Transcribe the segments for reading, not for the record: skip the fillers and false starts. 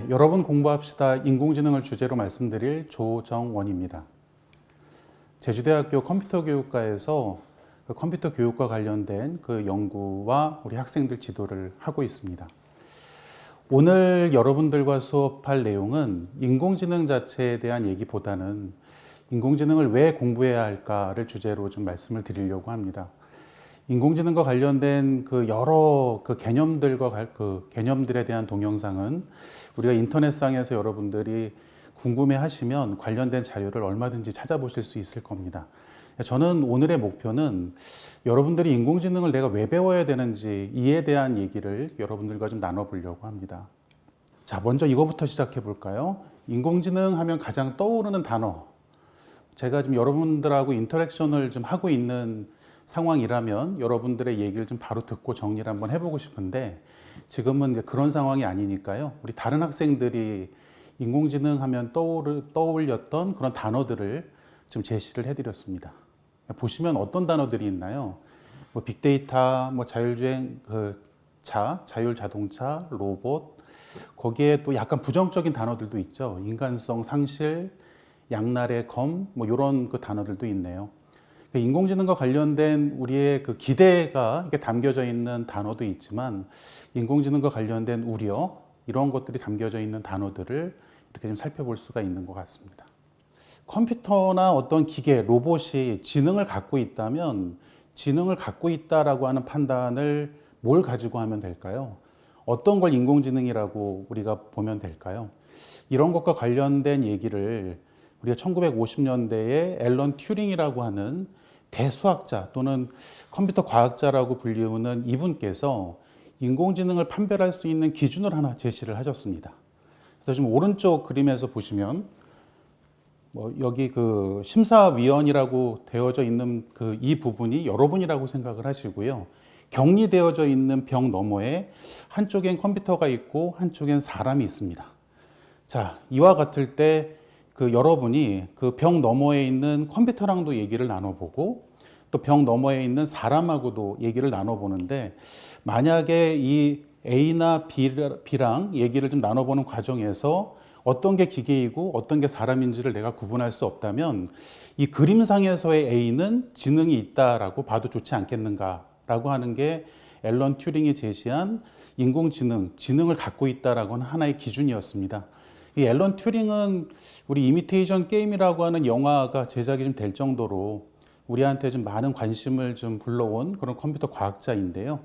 네, 여러분 공부합시다. 인공지능을 주제로 말씀드릴 조정원입니다. 제주대학교 컴퓨터교육과에서 그 컴퓨터 교육과 관련된 그 연구와 우리 학생들 지도를 하고 있습니다. 오늘 여러분들과 수업할 내용은 인공지능 자체에 대한 얘기보다는 인공지능을 왜 공부해야 할까를 주제로 좀 말씀을 드리려고 합니다. 인공지능과 관련된 그 여러 그 개념들에 대한 동영상은 우리가 인터넷상에서 여러분들이 궁금해 하시면 관련된 자료를 얼마든지 찾아보실 수 있을 겁니다. 저는 오늘의 목표는 여러분들이 인공지능을 내가 왜 배워야 되는지 이에 대한 얘기를 여러분들과 좀 나눠보려고 합니다. 자, 먼저 이거부터 시작해 볼까요? 인공지능 하면 가장 떠오르는 단어. 제가 지금 여러분들하고 인터랙션을 좀 하고 있는 상황이라면 여러분들의 얘기를 좀 바로 듣고 정리를 한번 해보고 싶은데 지금은 이제 그런 상황이 아니니까요. 우리 다른 학생들이 인공지능 하면 떠올렸던 그런 단어들을 좀 제시를 해드렸습니다. 보시면 어떤 단어들이 있나요? 뭐 빅데이터, 뭐 자율주행 자율자동차, 로봇, 거기에 또 약간 부정적인 단어들도 있죠. 인간성 상실, 양날의 검, 뭐 이런 그 단어들도 있네요. 인공지능과 관련된 우리의 그 기대가 이게 담겨져 있는 단어도 있지만 인공지능과 관련된 우려 이런 것들이 담겨져 있는 단어들을 이렇게 좀 살펴볼 수가 있는 것 같습니다. 컴퓨터나 어떤 기계, 로봇이 지능을 갖고 있다면 지능을 갖고 있다라고 하는 판단을 뭘 가지고 하면 될까요? 어떤 걸 인공지능이라고 우리가 보면 될까요? 이런 것과 관련된 얘기를 우리가 1950년대에 앨런 튜링이라고 하는 대수학자 또는 컴퓨터 과학자라고 불리우는 이분께서 인공지능을 판별할 수 있는 기준을 하나 제시를 하셨습니다. 그래서 지금 오른쪽 그림에서 보시면 여기 그 심사위원이라고 되어져 있는 그 이 부분이 여러분이라고 생각을 하시고요. 격리되어져 있는 벽 너머에 한쪽엔 컴퓨터가 있고 한쪽엔 사람이 있습니다. 자, 이와 같을 때 그 여러분이 그 벽 너머에 있는 컴퓨터랑도 얘기를 나눠보고 또 벽 너머에 있는 사람하고도 얘기를 나눠보는데 만약에 이 A나 B랑 얘기를 좀 나눠보는 과정에서 어떤 게 기계이고 어떤 게 사람인지를 내가 구분할 수 없다면 이 그림상에서의 A는 지능이 있다라고 봐도 좋지 않겠는가라고 하는 게 앨런 튜링이 제시한 인공지능, 지능을 갖고 있다라고 하는 하나의 기준이었습니다. 이 앨런 튜링은 우리 이미테이션 게임이라고 하는 영화가 제작이 좀 될 정도로 우리한테 좀 많은 관심을 좀 불러온 그런 컴퓨터 과학자인데요.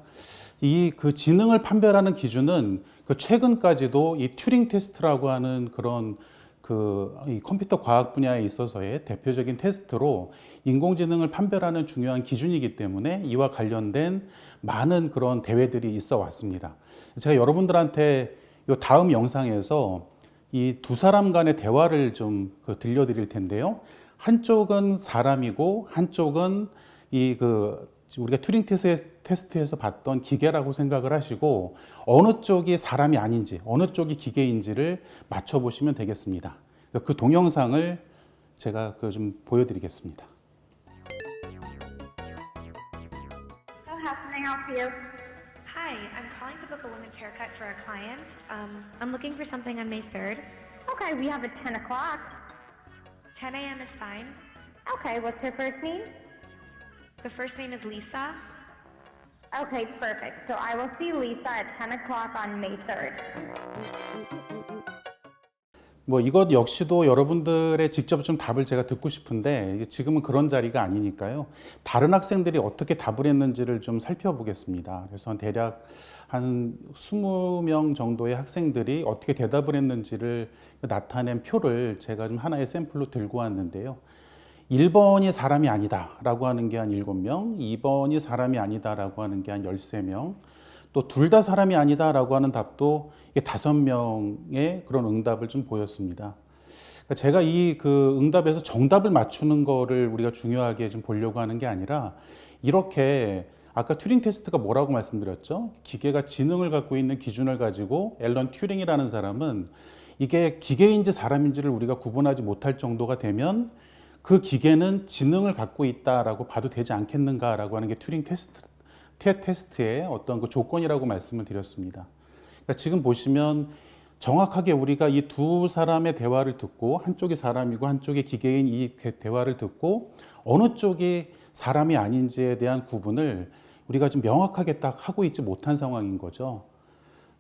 이 그 지능을 판별하는 기준은 그 최근까지도 이 튜링 테스트라고 하는 그런 이 컴퓨터 과학 분야에 있어서의 대표적인 테스트로 인공지능을 판별하는 중요한 기준이기 때문에 이와 관련된 많은 그런 대회들이 있어 왔습니다. 제가 여러분들한테 이 다음 영상에서 이 두 사람 간의 대화를 좀 들려드릴 텐데요. 한쪽은 사람이고 한쪽은 우리가 튜링 테스트에서 봤던 기계라고 생각을 하시고 어느 쪽이 사람이 아닌지 어느 쪽이 기계인지를 맞춰보시면 되겠습니다. 그 동영상을 제가 좀 보여드리겠습니다. So how can I help you? Hi, I'm calling to book a women's haircut for a client. I'm looking for something on May 3rd. Okay, we have at 10 o'clock. 10 a.m. is fine. Okay, what's her first name? The first name is Lisa. Okay, perfect. So I will see Lisa at 10 o'clock on May 3rd. 이것 역시도 여러분들의 직접 좀 답을 제가 듣고 싶은데 지금은 그런 자리가 아니니까요. 다른 학생들이 어떻게 답을 했는지를 좀 살펴보겠습니다. 그래서 대략 한 20명 정도의 학생들이 어떻게 대답을 했는지를 나타낸 표를 제가 좀 하나의 샘플로 들고 왔는데요. 1번이 사람이 아니다 라고 하는 게 한 7명, 2번이 사람이 아니다 라고 하는 게 한 13명, 또 둘 다 사람이 아니다 라고 하는 답도 5명의 그런 응답을 좀 보였습니다. 제가 이 응답에서 정답을 맞추는 거를 우리가 중요하게 좀 보려고 하는 게 아니라 이렇게 아까 튜링 테스트가 뭐라고 말씀드렸죠? 기계가 지능을 갖고 있는 기준을 가지고 앨런 튜링이라는 사람은 이게 기계인지 사람인지를 우리가 구분하지 못할 정도가 되면 그 기계는 지능을 갖고 있다라고 봐도 되지 않겠는가라고 하는 게 튜링 테스트의 어떤 그 조건이라고 말씀을 드렸습니다. 그러니까 지금 보시면 정확하게 우리가 이 두 사람의 대화를 듣고 한쪽이 사람이고 한쪽이 기계인 이 대화를 듣고 어느 쪽이 사람이 아닌지에 대한 구분을 우리가 좀 명확하게 딱 하고 있지 못한 상황인 거죠.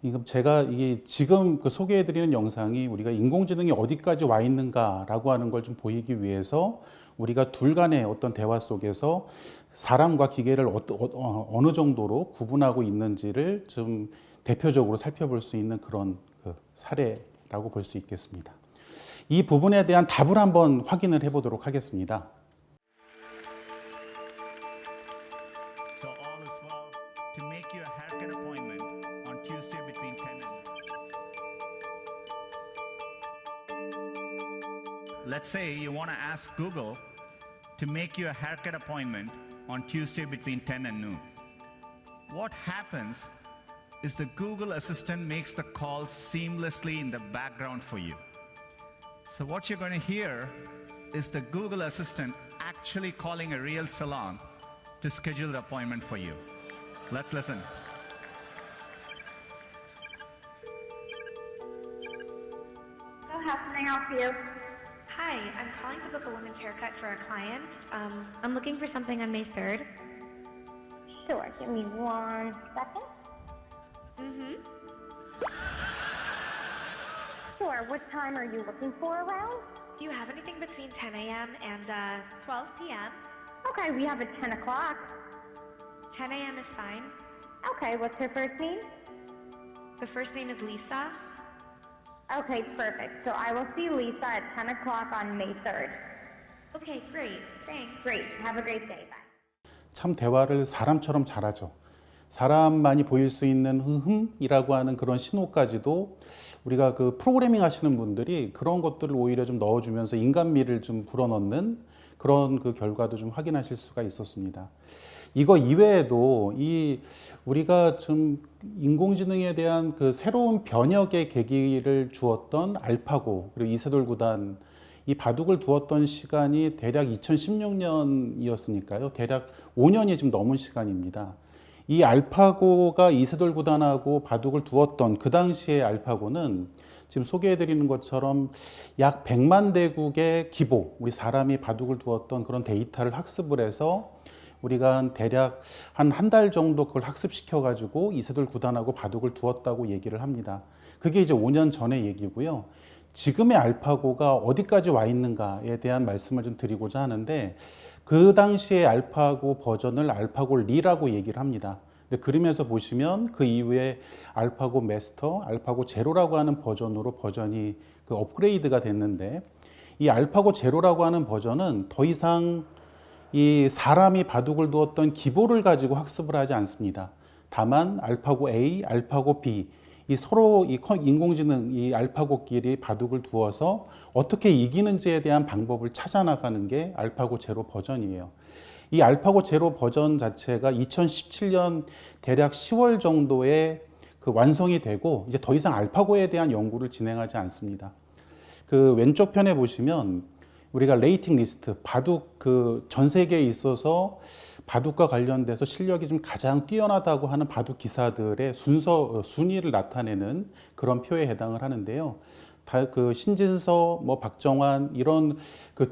그러니까 제가 이게 지금 그 소개해드리는 영상이 우리가 인공지능이 어디까지 와 있는가라고 하는 걸 좀 보이기 위해서 우리가 둘 간의 어떤 대화 속에서 사람과 기계를 어느 정도로 구분하고 있는지를 좀 대표적으로 살펴볼 수 있는 그런 그 사례라고 볼 수 있겠습니다. 이 부분에 대한 답을 한번 확인을 해보도록 하겠습니다. So all is well to make you a haircut appointment on Tuesday between 10 and Let's say you want to ask Google to make you a haircut appointment on Tuesday between 10 and noon. What happens is the Google Assistant makes the call seamlessly in the background for you. So what you're going to hear is the Google Assistant actually calling a real salon to schedule the appointment for you. Let's listen. So how can I help you? Hi, I'm calling to book a women's haircut for a client. I'm looking for something on May 3rd. Sure, give me 1 second. Mm-hmm. Sure, what time are you looking for around? Do you have anything between 10 a.m. and 12 p.m.? Okay, we have a 10 o'clock. 10 a.m. is fine. Okay, what's her first name? The first name is Lisa. Okay, perfect. So I will see Lisa at 10 o'clock on May 3rd. Okay, great. Thanks. Great, have a great day. Bye. 참 대화를 사람처럼 잘하죠. 사람만이 보일 수 있는 흐흠이라고 하는 그런 신호까지도 우리가 그 프로그래밍 하시는 분들이 그런 것들을 오히려 좀 넣어주면서 인간미를 좀 불어넣는 그런 그 결과도 좀 확인하실 수가 있었습니다. 이거 이외에도 이 우리가 좀 인공지능에 대한 그 새로운 변혁의 계기를 주었던 알파고 그리고 이세돌 구단 이 바둑을 두었던 시간이 대략 2016년이었으니까요. 대략 5년이 지금 넘은 시간입니다. 이 알파고가 이세돌 구단하고 바둑을 두었던 그 당시의 알파고는 지금 소개해드리는 것처럼 약 100만 대국의 기보, 우리 사람이 바둑을 두었던 그런 데이터를 학습을 해서 우리가 대략 한 달 정도 그걸 학습시켜가지고 이세돌 구단하고 바둑을 두었다고 얘기를 합니다. 그게 이제 5년 전의 얘기고요. 지금의 알파고가 어디까지 와 있는가에 대한 말씀을 좀 드리고자 하는데 그 당시의 알파고 버전을 알파고 리라고 얘기를 합니다. 근데 그림에서 보시면 그 이후에 알파고 마스터, 알파고 제로라고 하는 버전으로 버전이 그 업그레이드가 됐는데 이 알파고 제로라고 하는 버전은 더 이상 이 사람이 바둑을 두었던 기보를 가지고 학습을 하지 않습니다. 다만 알파고 A, 알파고 B 이 서로 이 인공지능 이 알파고끼리 바둑을 두어서 어떻게 이기는지에 대한 방법을 찾아 나가는 게 알파고 제로 버전이에요. 이 알파고 제로 버전 자체가 2017년 대략 10월 정도에 그 완성이 되고 이제 더 이상 알파고에 대한 연구를 진행하지 않습니다. 그 왼쪽 편에 보시면 우리가 레이팅 리스트 바둑 그 전 세계에 있어서 바둑과 관련돼서 실력이 좀 가장 뛰어나다고 하는 바둑 기사들의 순위를 나타내는 그런 표에 해당을 하는데요. 다 그 신진서, 뭐 박정환 이런 그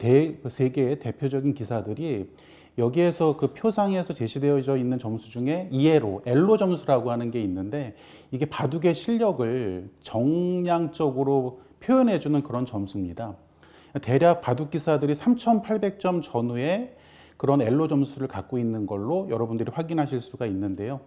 세계의 대표적인 기사들이 여기에서 그 표상에서 제시되어져 있는 점수 중에 ELO, 엘로 점수라고 하는 게 있는데 이게 바둑의 실력을 정량적으로 표현해주는 그런 점수입니다. 대략 바둑 기사들이 3,800점 전후에 그런 엘로 점수를 갖고 있는 걸로 여러분들이 확인하실 수가 있는데요.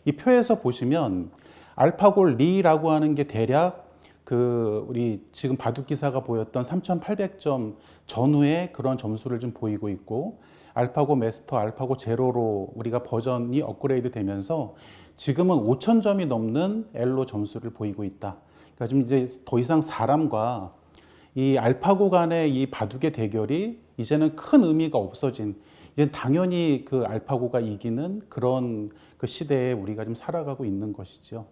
이 표에서 보시면 알파고 리라고 하는 게 대략 그 우리 지금 바둑 기사가 보였던 3,800점 전후에 그런 점수를 좀 보이고 있고 알파고 마스터, 알파고 제로로 우리가 버전이 업그레이드 되면서 지금은 5,000점이 넘는 엘로 점수를 보이고 있다. 그러니까 좀 이제 더 이상 사람과 이 알파고 간의 이 바둑의 대결이 이제는 큰 의미가 없어진 이제 당연히 그 알파고가 이기는 그런 그 시대에 우리가 좀 살아가고 있는 것이죠.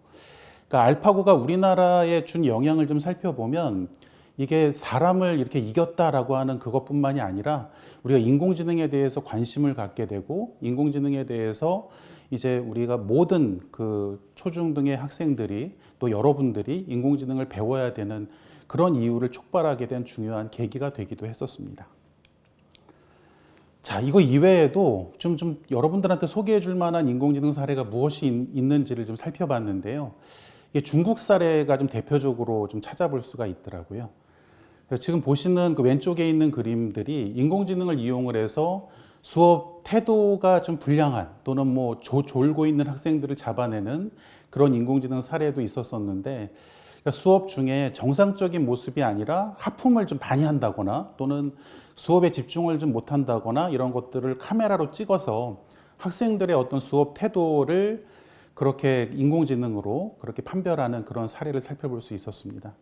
그러니까 알파고가 우리나라에 준 영향을 좀 살펴보면 이게 사람을 이렇게 이겼다라고 하는 그것뿐만이 아니라 우리가 인공지능에 대해서 관심을 갖게 되고 인공지능에 대해서 이제 우리가 모든 그 초중등의 학생들이 또 여러분들이 인공지능을 배워야 되는 그런 이유를 촉발하게 된 중요한 계기가 되기도 했었습니다. 자, 이거 이외에도 좀 여러분들한테 소개해 줄 만한 인공지능 사례가 무엇이 있는지를 좀 살펴봤는데요. 이게 중국 사례가 좀 대표적으로 좀 찾아볼 수가 있더라고요. 지금 보시는 그 왼쪽에 있는 그림들이 인공지능을 이용을 해서 수업 태도가 좀 불량한 또는 뭐 졸고 있는 학생들을 잡아내는 그런 인공지능 사례도 있었었는데 그러니까 수업 중에 정상적인 모습이 아니라 하품을 좀 많이 한다거나 또는 수업에 집중을 좀 못한다거나 이런 것들을 카메라로 찍어서 학생들의 어떤 수업 태도를 그렇게 인공지능으로 그렇게 판별하는 그런 사례를 살펴볼 수 있었습니다.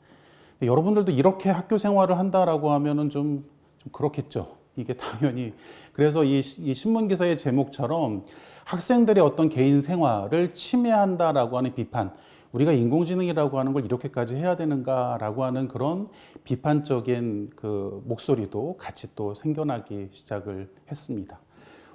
여러분들도 이렇게 학교 생활을 한다라고 하면은 좀 그렇겠죠. 이게 당연히. 그래서 이 신문 기사의 제목처럼 학생들의 어떤 개인 생활을 침해한다라고 하는 비판, 우리가 인공지능이라고 하는 걸 이렇게까지 해야 되는가라고 하는 그런 비판적인 그 목소리도 같이 또 생겨나기 시작을 했습니다.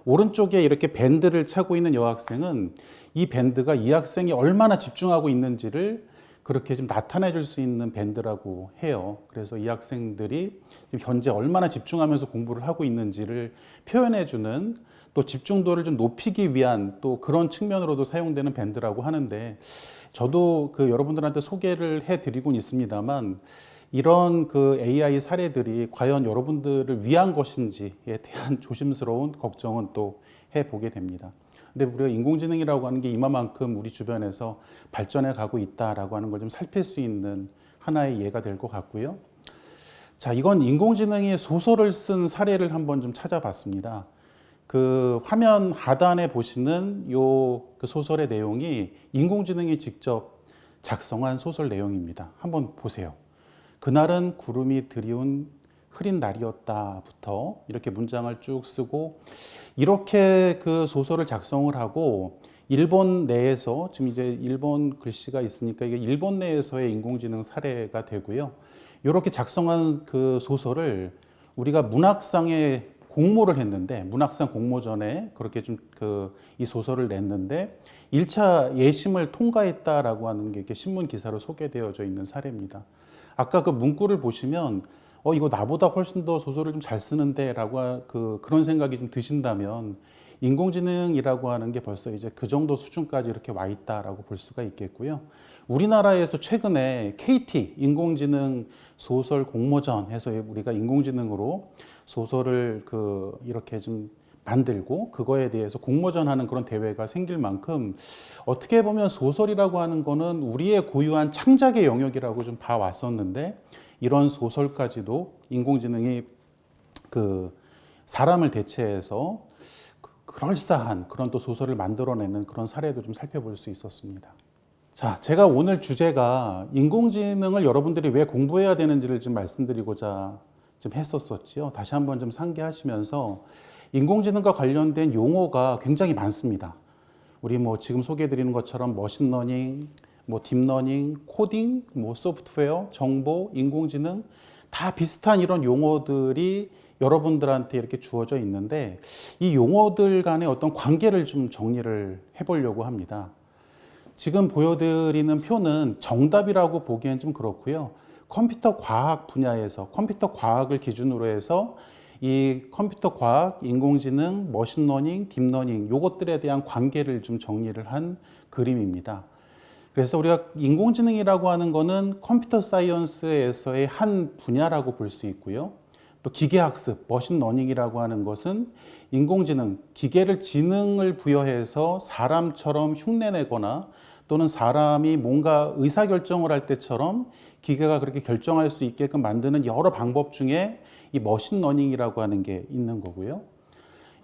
오른쪽에 이렇게 밴드를 차고 있는 여학생은 이 밴드가 이 학생이 얼마나 집중하고 있는지를 그렇게 좀 나타내 줄 수 있는 밴드라고 해요. 그래서 이 학생들이 현재 얼마나 집중하면서 공부를 하고 있는지를 표현해 주는 또 집중도를 좀 높이기 위한 또 그런 측면으로도 사용되는 밴드라고 하는데 저도 그 여러분들한테 소개를 해 드리곤 있습니다만 이런 그 AI 사례들이 과연 여러분들을 위한 것인지에 대한 조심스러운 걱정은 또 해보게 됩니다. 근데 우리가 인공지능이라고 하는 게 이만큼 우리 주변에서 발전해 가고 있다라고 하는 걸 좀 살필 수 있는 하나의 예가 될 것 같고요. 자, 이건 인공지능이 소설을 쓴 사례를 한번 좀 찾아봤습니다. 그 화면 하단에 보시는 그 소설의 내용이 인공지능이 직접 작성한 소설 내용입니다. 한번 보세요. 그날은 구름이 드리운 흐린 날이었다부터 이렇게 문장을 쭉 쓰고 이렇게 그 소설을 작성을 하고 일본 내에서 지금 이제 일본 글씨가 있으니까 이게 일본 내에서의 인공지능 사례가 되고요. 이렇게 작성한 그 소설을 우리가 문학상에 공모를 했는데 문학상 공모전에 그렇게 좀 이 소설을 냈는데 1차 예심을 통과했다라고 하는 게 이렇게 신문 기사로 소개되어져 있는 사례입니다. 아까 그 문구를 보시면 이거 나보다 훨씬 더 소설을 좀 잘 쓰는데 라고 그런 생각이 좀 드신다면 인공지능이라고 하는 게 벌써 이제 그 정도 수준까지 이렇게 와 있다라고 볼 수가 있겠고요. 우리나라에서 최근에 KT 인공지능 소설 공모전 해서 우리가 인공지능으로 소설을 이렇게 좀 만들고 그거에 대해서 공모전하는 그런 대회가 생길 만큼 어떻게 보면 소설이라고 하는 거는 우리의 고유한 창작의 영역이라고 좀 봐왔었는데 이런 소설까지도 인공지능이 사람을 대체해서 그럴싸한 그런 또 소설을 만들어내는 그런 사례도 좀 살펴볼 수 있었습니다. 자, 제가 오늘 주제가 인공지능을 여러분들이 왜 공부해야 되는지를 좀 말씀드리고자 좀 했었었지요. 다시 한번 좀 상기하시면서 인공지능과 관련된 용어가 굉장히 많습니다. 우리 뭐 지금 소개해드리는 것처럼 머신러닝, 뭐 딥러닝, 코딩, 뭐 소프트웨어, 정보, 인공지능 다 비슷한 이런 용어들이 여러분들한테 이렇게 주어져 있는데 이 용어들 간의 어떤 관계를 좀 정리를 해보려고 합니다. 지금 보여드리는 표는 정답이라고 보기엔 좀 그렇고요. 컴퓨터 과학 분야에서 컴퓨터 과학을 기준으로 해서 이 컴퓨터 과학, 인공지능, 머신러닝, 딥러닝 요것들에 대한 관계를 좀 정리를 한 그림입니다. 그래서 우리가 인공지능이라고 하는 거는 컴퓨터 사이언스에서의 한 분야라고 볼 수 있고요. 또 기계학습, 머신러닝이라고 하는 것은 인공지능, 기계를 지능을 부여해서 사람처럼 흉내내거나 또는 사람이 뭔가 의사결정을 할 때처럼 기계가 그렇게 결정할 수 있게끔 만드는 여러 방법 중에 이 머신러닝이라고 하는 게 있는 거고요.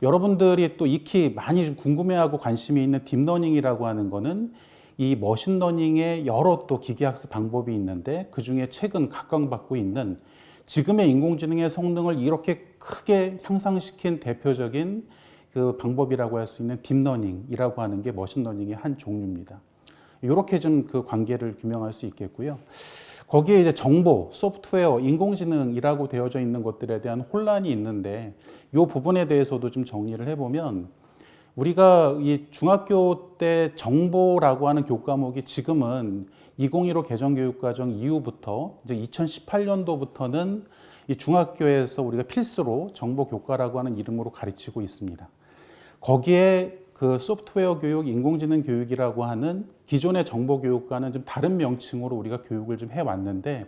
여러분들이 또 익히 많이 좀 궁금해하고 관심이 있는 딥러닝이라고 하는 거는 이 머신러닝의 여러 또 기계학습 방법이 있는데 그 중에 최근 각광받고 있는 지금의 인공지능의 성능을 이렇게 크게 향상시킨 대표적인 그 방법이라고 할 수 있는 딥러닝이라고 하는 게 머신러닝의 한 종류입니다. 이렇게 좀 그 관계를 규명할 수 있겠고요. 거기에 이제 정보, 소프트웨어, 인공지능이라고 되어져 있는 것들에 대한 혼란이 있는데 이 부분에 대해서도 좀 정리를 해보면 우리가 이 중학교 때 정보라고 하는 교과목이 지금은 2015 개정교육과정 이후부터 이제 2018년도부터는 이 중학교에서 우리가 필수로 정보 교과라고 하는 이름으로 가르치고 있습니다. 거기에 그 소프트웨어 교육, 인공지능 교육이라고 하는 기존의 정보 교육과는 좀 다른 명칭으로 우리가 교육을 좀 해왔는데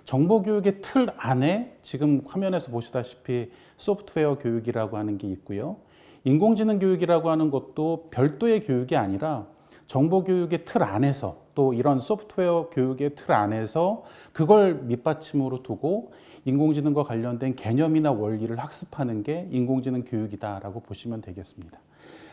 정보 교육의 틀 안에 지금 화면에서 보시다시피 소프트웨어 교육이라고 하는 게 있고요. 인공지능 교육이라고 하는 것도 별도의 교육이 아니라 정보 교육의 틀 안에서 또 이런 소프트웨어 교육의 틀 안에서 그걸 밑받침으로 두고 인공지능과 관련된 개념이나 원리를 학습하는 게 인공지능 교육이다라고 보시면 되겠습니다.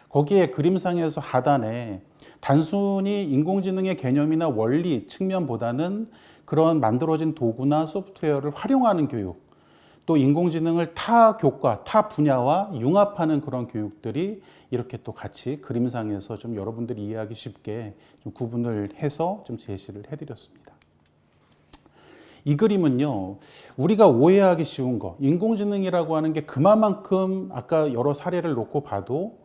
거기에 그림상에서 하단에 단순히 인공지능의 개념이나 원리 측면보다는 그런 만들어진 도구나 소프트웨어를 활용하는 교육, 또 인공지능을 타 교과, 타 분야와 융합하는 그런 교육들이 이렇게 또 같이 그림상에서 좀 여러분들이 이해하기 쉽게 좀 구분을 해서 좀 제시를 해드렸습니다. 이 그림은요, 우리가 오해하기 쉬운 거, 인공지능이라고 하는 게 그만큼 아까 여러 사례를 놓고 봐도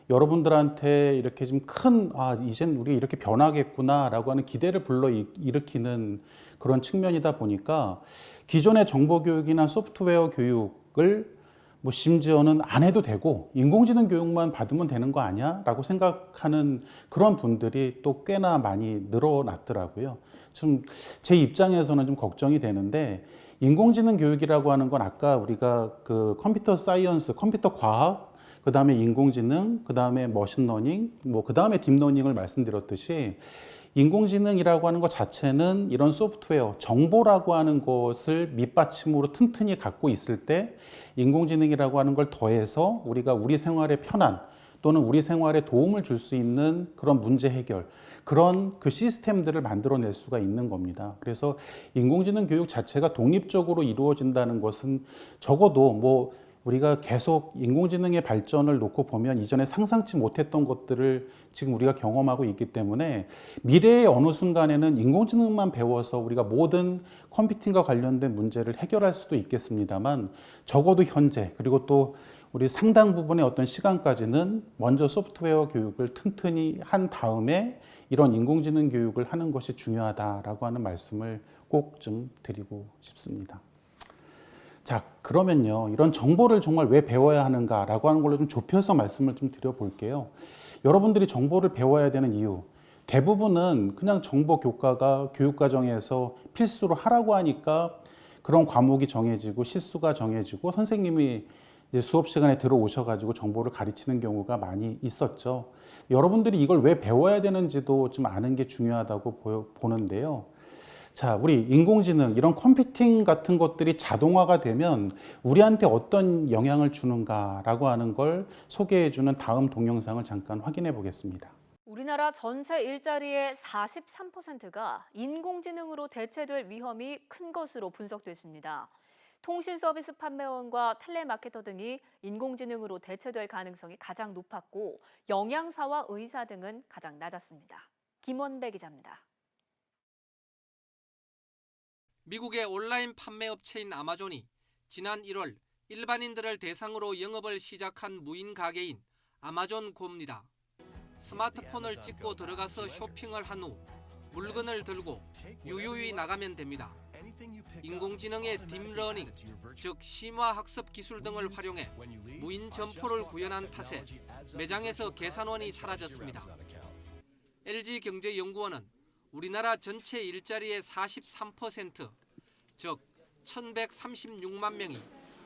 여러분들한테 이렇게 좀 큰, 이젠 우리 이렇게 변하겠구나라고 하는 기대를 불러일으키는 그런 측면이다 보니까 기존의 정보교육이나 소프트웨어 교육을 뭐 심지어는 안 해도 되고 인공지능 교육만 받으면 되는 거 아니야? 라고 생각하는 그런 분들이 또 꽤나 많이 늘어났더라고요. 좀 제 입장에서는 좀 걱정이 되는데 인공지능 교육이라고 하는 건 아까 우리가 그 컴퓨터 사이언스, 컴퓨터 과학, 그 다음에 인공지능, 그 다음에 머신러닝, 그 다음에 딥러닝을 말씀드렸듯이 인공지능이라고 하는 것 자체는 이런 소프트웨어, 정보라고 하는 것을 밑받침으로 튼튼히 갖고 있을 때 인공지능이라고 하는 걸 더해서 우리가 우리 생활의 편안 또는 우리 생활에 도움을 줄 수 있는 그런 문제 해결, 그런 그 시스템들을 만들어낼 수가 있는 겁니다. 그래서 인공지능 교육 자체가 독립적으로 이루어진다는 것은 적어도 우리가 계속 인공지능의 발전을 놓고 보면 이전에 상상치 못했던 것들을 지금 우리가 경험하고 있기 때문에 미래의 어느 순간에는 인공지능만 배워서 우리가 모든 컴퓨팅과 관련된 문제를 해결할 수도 있겠습니다만 적어도 현재 그리고 또 우리 상당 부분의 어떤 시간까지는 먼저 소프트웨어 교육을 튼튼히 한 다음에 이런 인공지능 교육을 하는 것이 중요하다라고 하는 말씀을 꼭 좀 드리고 싶습니다. 자, 그러면요, 이런 정보를 정말 왜 배워야 하는가라고 하는 걸로 좀 좁혀서 말씀을 좀 드려볼게요. 여러분들이 정보를 배워야 되는 이유, 대부분은 그냥 정보 교과가 교육과정에서 필수로 하라고 하니까 그런 과목이 정해지고 시수가 정해지고 선생님이 이제 수업 시간에 들어오셔가지고 정보를 가르치는 경우가 많이 있었죠. 여러분들이 이걸 왜 배워야 되는지도 좀 아는 게 중요하다고 보는데요. 자, 우리 인공지능, 이런 컴퓨팅 같은 것들이 자동화가 되면 우리한테 어떤 영향을 주는가라고 하는 걸 소개해주는 다음 동영상을 잠깐 확인해 보겠습니다. 우리나라 전체 일자리의 43%가 인공지능으로 대체될 위험이 큰 것으로 분석됐습니다. 통신 서비스 판매원과 텔레마케터 등이 인공지능으로 대체될 가능성이 가장 높았고 영양사와 의사 등은 가장 낮았습니다. 김원배 기자입니다. 미국의 온라인 판매 업체인 아마존이 지난 1월 일반인들을 대상으로 영업을 시작한 무인 가게인 아마존고입니다. 스마트폰을 찍고 들어가서 쇼핑을 한 후 물건을 들고 유유히 나가면 됩니다. 인공지능의 딥러닝, 즉 심화학습 기술 등을 활용해 무인 점포를 구현한 탓에 매장에서 계산원이 사라졌습니다. LG경제연구원은 우리나라 전체 일자리의 43%, 즉 1136만 명이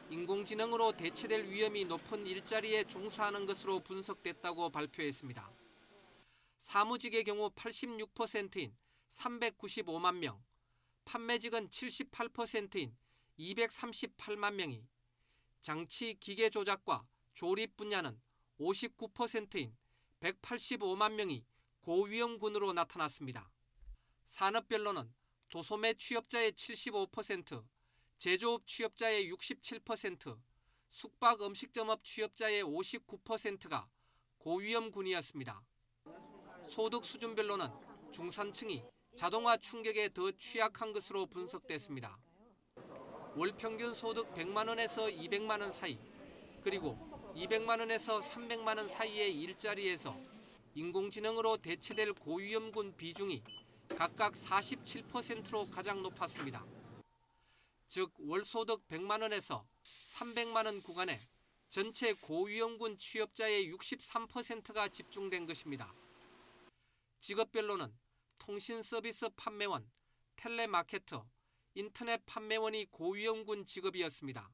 인공지능으로 대체될 위험이 높은 일자리에 종사하는 것으로 분석됐다고 발표했습니다. 사무직의 경우 86%인 395만 명, 판매직은 78%인 238만 명이, 장치 기계 조작과 조립 분야는 59%인 185만 명이 고위험군으로 나타났습니다. 산업별로는 도소매 취업자의 75%, 제조업 취업자의 67%, 숙박 음식점업 취업자의 59%가 고위험군이었습니다. 소득 수준별로는 중산층이 자동화 충격에 더 취약한 것으로 분석됐습니다. 월 평균 소득 100만 원에서 200만 원 사이, 그리고 200만 원에서 300만 원 사이의 일자리에서 인공지능으로 대체될 고위험군 비중이 각각 47%로 가장 높았습니다. 즉, 월 소득 100만 원에서 300만 원 구간에 전체 고위험군 취업자의 63%가 집중된 것입니다. 직업별로는 통신 서비스 판매원, 텔레마케터, 인터넷 판매원이 고위험군 직업이었습니다.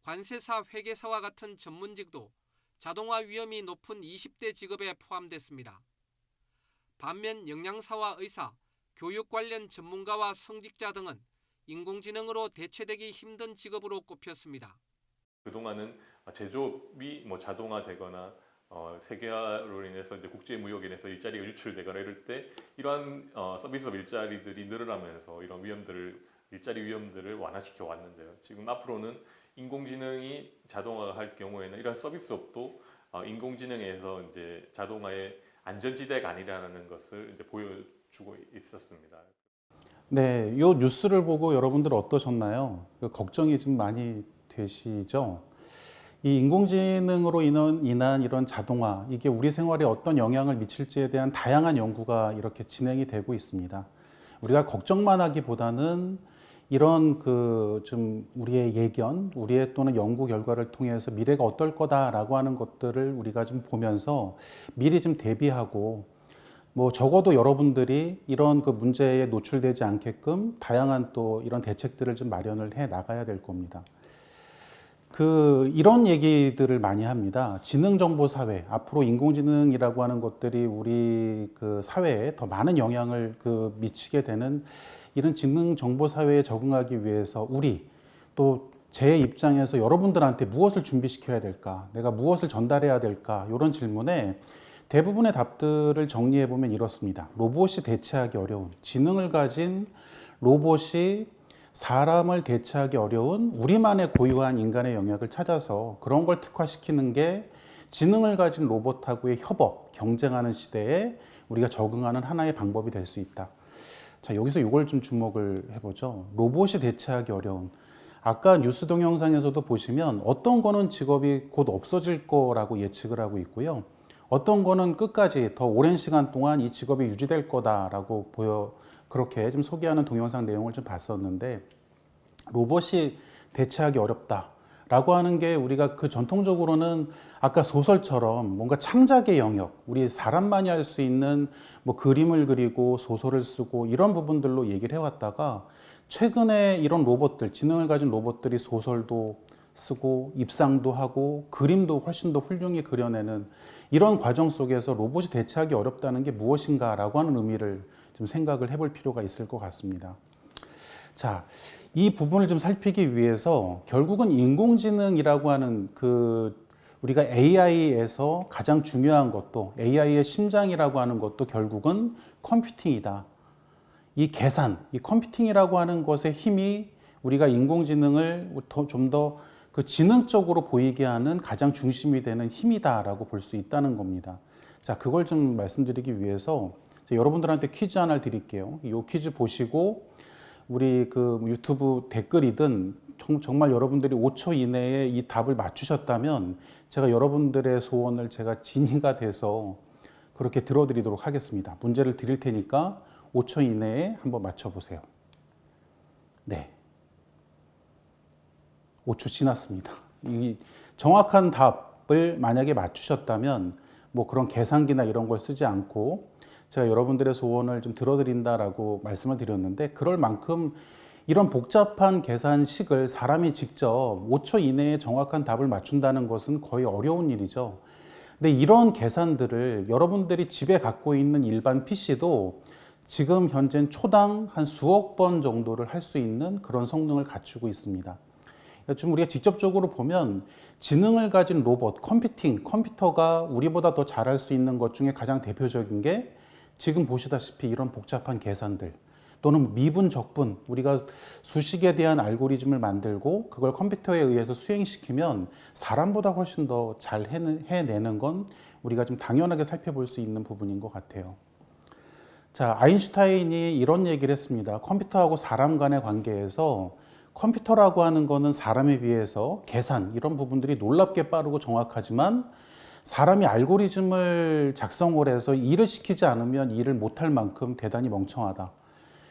관세사, 회계사와 같은 전문직도 자동화 위험이 높은 20대 직업에 포함됐습니다. 반면 영양사와 의사, 교육 관련 전문가와 성직자 등은 인공지능으로 대체되기 힘든 직업으로 꼽혔습니다. 그동안은 제조업이 자동화되거나 세계화로 인해서 이제 국제 무역에 대해서 일자리가 유출되거나 이럴 때 이러한 서비스업 일자리들이 늘어나면서 이런 일자리 위험들을 완화시켜 왔는데요. 지금 앞으로는 인공지능이 자동화할 경우에는 이런 서비스업도 인공지능에서 이제 자동화의 안전지대가 아니라는 것을 이제 보여주고 있었습니다. 네, 이 뉴스를 보고 여러분들 어떠셨나요? 걱정이 좀 많이 되시죠? 이 인공지능으로 인한 이런 자동화, 이게 우리 생활에 어떤 영향을 미칠지에 대한 다양한 연구가 이렇게 진행이 되고 있습니다. 우리가 걱정만 하기보다는 이런 좀 우리의 예견, 우리의 또는 연구 결과를 통해서 미래가 어떨 거다라고 하는 것들을 우리가 좀 보면서 미리 좀 대비하고 적어도 여러분들이 이런 문제에 노출되지 않게끔 다양한 또 이런 대책들을 좀 마련을 해 나가야 될 겁니다. 이런 얘기들을 많이 합니다. 지능정보사회, 앞으로 인공지능이라고 하는 것들이 우리 사회에 더 많은 영향을 미치게 되는 이런 지능정보사회에 적응하기 위해서 우리 또 제 입장에서 여러분들한테 무엇을 준비시켜야 될까? 내가 무엇을 전달해야 될까? 이런 질문에 대부분의 답들을 정리해 보면 이렇습니다. 로봇이 대체하기 어려운, 지능을 가진 로봇이 사람을 대체하기 어려운 우리만의 고유한 인간의 영역을 찾아서 그런 걸 특화시키는 게 지능을 가진 로봇하고의 협업, 경쟁하는 시대에 우리가 적응하는 하나의 방법이 될 수 있다. 자, 여기서 이걸 좀 주목을 해보죠. 로봇이 대체하기 어려운. 아까 뉴스 동영상에서도 보시면 어떤 거는 직업이 곧 없어질 거라고 예측을 하고 있고요. 어떤 거는 끝까지 더 오랜 시간 동안 이 직업이 유지될 거다라고 그렇게 좀 소개하는 동영상 내용을 좀 봤었는데, 로봇이 대체하기 어렵다라고 하는 게 우리가 전통적으로는 아까 소설처럼 뭔가 창작의 영역, 우리 사람만이 할 수 있는 그림을 그리고 소설을 쓰고 이런 부분들로 얘기를 해왔다가 최근에 이런 로봇들, 지능을 가진 로봇들이 소설도 쓰고 입상도 하고 그림도 훨씬 더 훌륭히 그려내는 이런 과정 속에서 로봇이 대체하기 어렵다는 게 무엇인가라고 하는 의미를 좀 생각을 해볼 필요가 있을 것 같습니다. 자, 이 부분을 좀 살피기 위해서 결국은 인공지능이라고 하는 우리가 AI에서 가장 중요한 것도, AI의 심장이라고 하는 것도 결국은 컴퓨팅이다. 이 계산, 이 컴퓨팅이라고 하는 것의 힘이 우리가 인공지능을 좀 더 지능적으로 보이게 하는 가장 중심이 되는 힘이다라고 볼 수 있다는 겁니다. 자, 그걸 좀 말씀드리기 위해서 여러분들한테 퀴즈 하나를 드릴게요. 이 퀴즈 보시고 우리 유튜브 댓글이든 정말 여러분들이 5초 이내에 이 답을 맞추셨다면 제가 여러분들의 소원을 제가 진이가 돼서 그렇게 들어드리도록 하겠습니다. 문제를 드릴 테니까 5초 이내에 한번 맞춰보세요. 네. 5초 지났습니다. 이 정확한 답을 만약에 맞추셨다면 그런 계산기나 이런 걸 쓰지 않고 제가 여러분들의 소원을 좀 들어드린다라고 말씀을 드렸는데, 그럴 만큼 이런 복잡한 계산식을 사람이 직접 5초 이내에 정확한 답을 맞춘다는 것은 거의 어려운 일이죠. 근데 이런 계산들을 여러분들이 집에 갖고 있는 일반 PC도 지금 현재는 초당 한 수억 번 정도를 할 수 있는 그런 성능을 갖추고 있습니다. 좀 우리가 직접적으로 보면 지능을 가진 로봇, 컴퓨터가 우리보다 더 잘할 수 있는 것 중에 가장 대표적인 게 지금 보시다시피 이런 복잡한 계산들 또는 미분, 적분, 우리가 수식에 대한 알고리즘을 만들고 그걸 컴퓨터에 의해서 수행시키면 사람보다 훨씬 더 잘 해내는 건 우리가 좀 당연하게 살펴볼 수 있는 부분인 것 같아요. 자, 아인슈타인이 이런 얘기를 했습니다. 컴퓨터하고 사람 간의 관계에서 컴퓨터라고 하는 거는 사람에 비해서 계산, 이런 부분들이 놀랍게 빠르고 정확하지만 사람이 알고리즘을 작성을 해서 일을 시키지 않으면 일을 못할 만큼 대단히 멍청하다.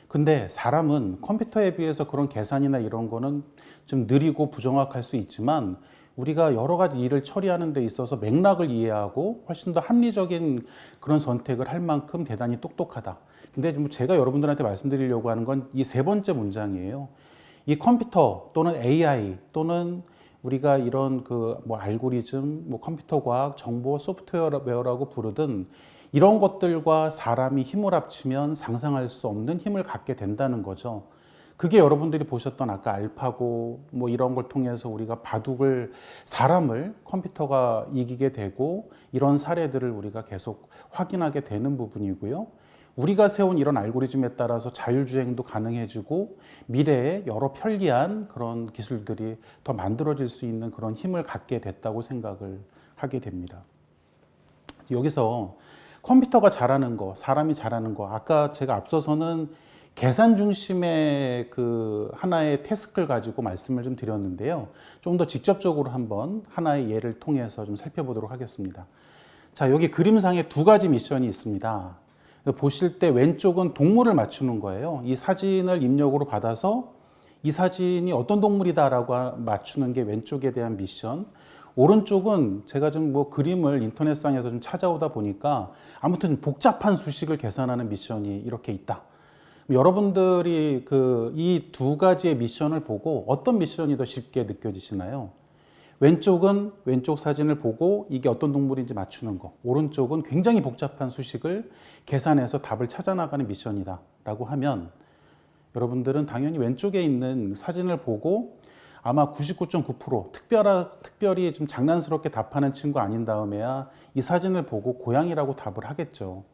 근데 사람은 컴퓨터에 비해서 그런 계산이나 이런 거는 좀 느리고 부정확할 수 있지만 우리가 여러 가지 일을 처리하는 데 있어서 맥락을 이해하고 훨씬 더 합리적인 그런 선택을 할 만큼 대단히 똑똑하다. 근데 좀 제가 여러분들한테 말씀드리려고 하는 건 이 세 번째 문장이에요. 이 컴퓨터 또는 AI 또는 우리가 이런 그 뭐 알고리즘, 뭐 컴퓨터 과학, 정보, 소프트웨어라고 부르든 이런 것들과 사람이 힘을 합치면 상상할 수 없는 힘을 갖게 된다는 거죠. 그게 여러분들이 보셨던 아까 알파고 뭐 이런 걸 통해서 우리가 바둑을 사람을 컴퓨터가 이기게 되고 이런 사례들을 우리가 계속 확인하게 되는 부분이고요. 우리가 세운 이런 알고리즘에 따라서 자율주행도 가능해지고 미래에 여러 편리한 그런 기술들이 더 만들어질 수 있는 그런 힘을 갖게 됐다고 생각을 하게 됩니다. 여기서 컴퓨터가 잘하는 거, 사람이 잘하는 거, 아까 제가 앞서서는 계산 중심의 그 하나의 태스크를 가지고 말씀을 좀 드렸는데요. 좀 더 직접적으로 한번 하나의 예를 통해서 좀 살펴보도록 하겠습니다. 자, 여기 그림상에 두 가지 미션이 있습니다. 보실 때 왼쪽은 동물을 맞추는 거예요. 이 사진을 입력으로 받아서 이 사진이 어떤 동물이다라고 맞추는 게 왼쪽에 대한 미션. 오른쪽은 제가 좀 뭐 그림을 인터넷상에서 좀 찾아오다 보니까 아무튼 복잡한 수식을 계산하는 미션이 이렇게 있다. 여러분들이 그 이 두 가지의 미션을 보고 어떤 미션이 더 쉽게 느껴지시나요? 왼쪽은 왼쪽 사진을 보고 이게 어떤 동물인지 맞추는 거, 오른쪽은 굉장히 복잡한 수식을 계산해서 답을 찾아 나가는 미션이다 라고 하면 여러분들은 당연히 왼쪽에 있는 사진을 보고 아마 99.9% 특별히 좀 장난스럽게 답하는 친구 아닌 다음에야 이 사진을 보고 고양이라고 답을 하겠죠.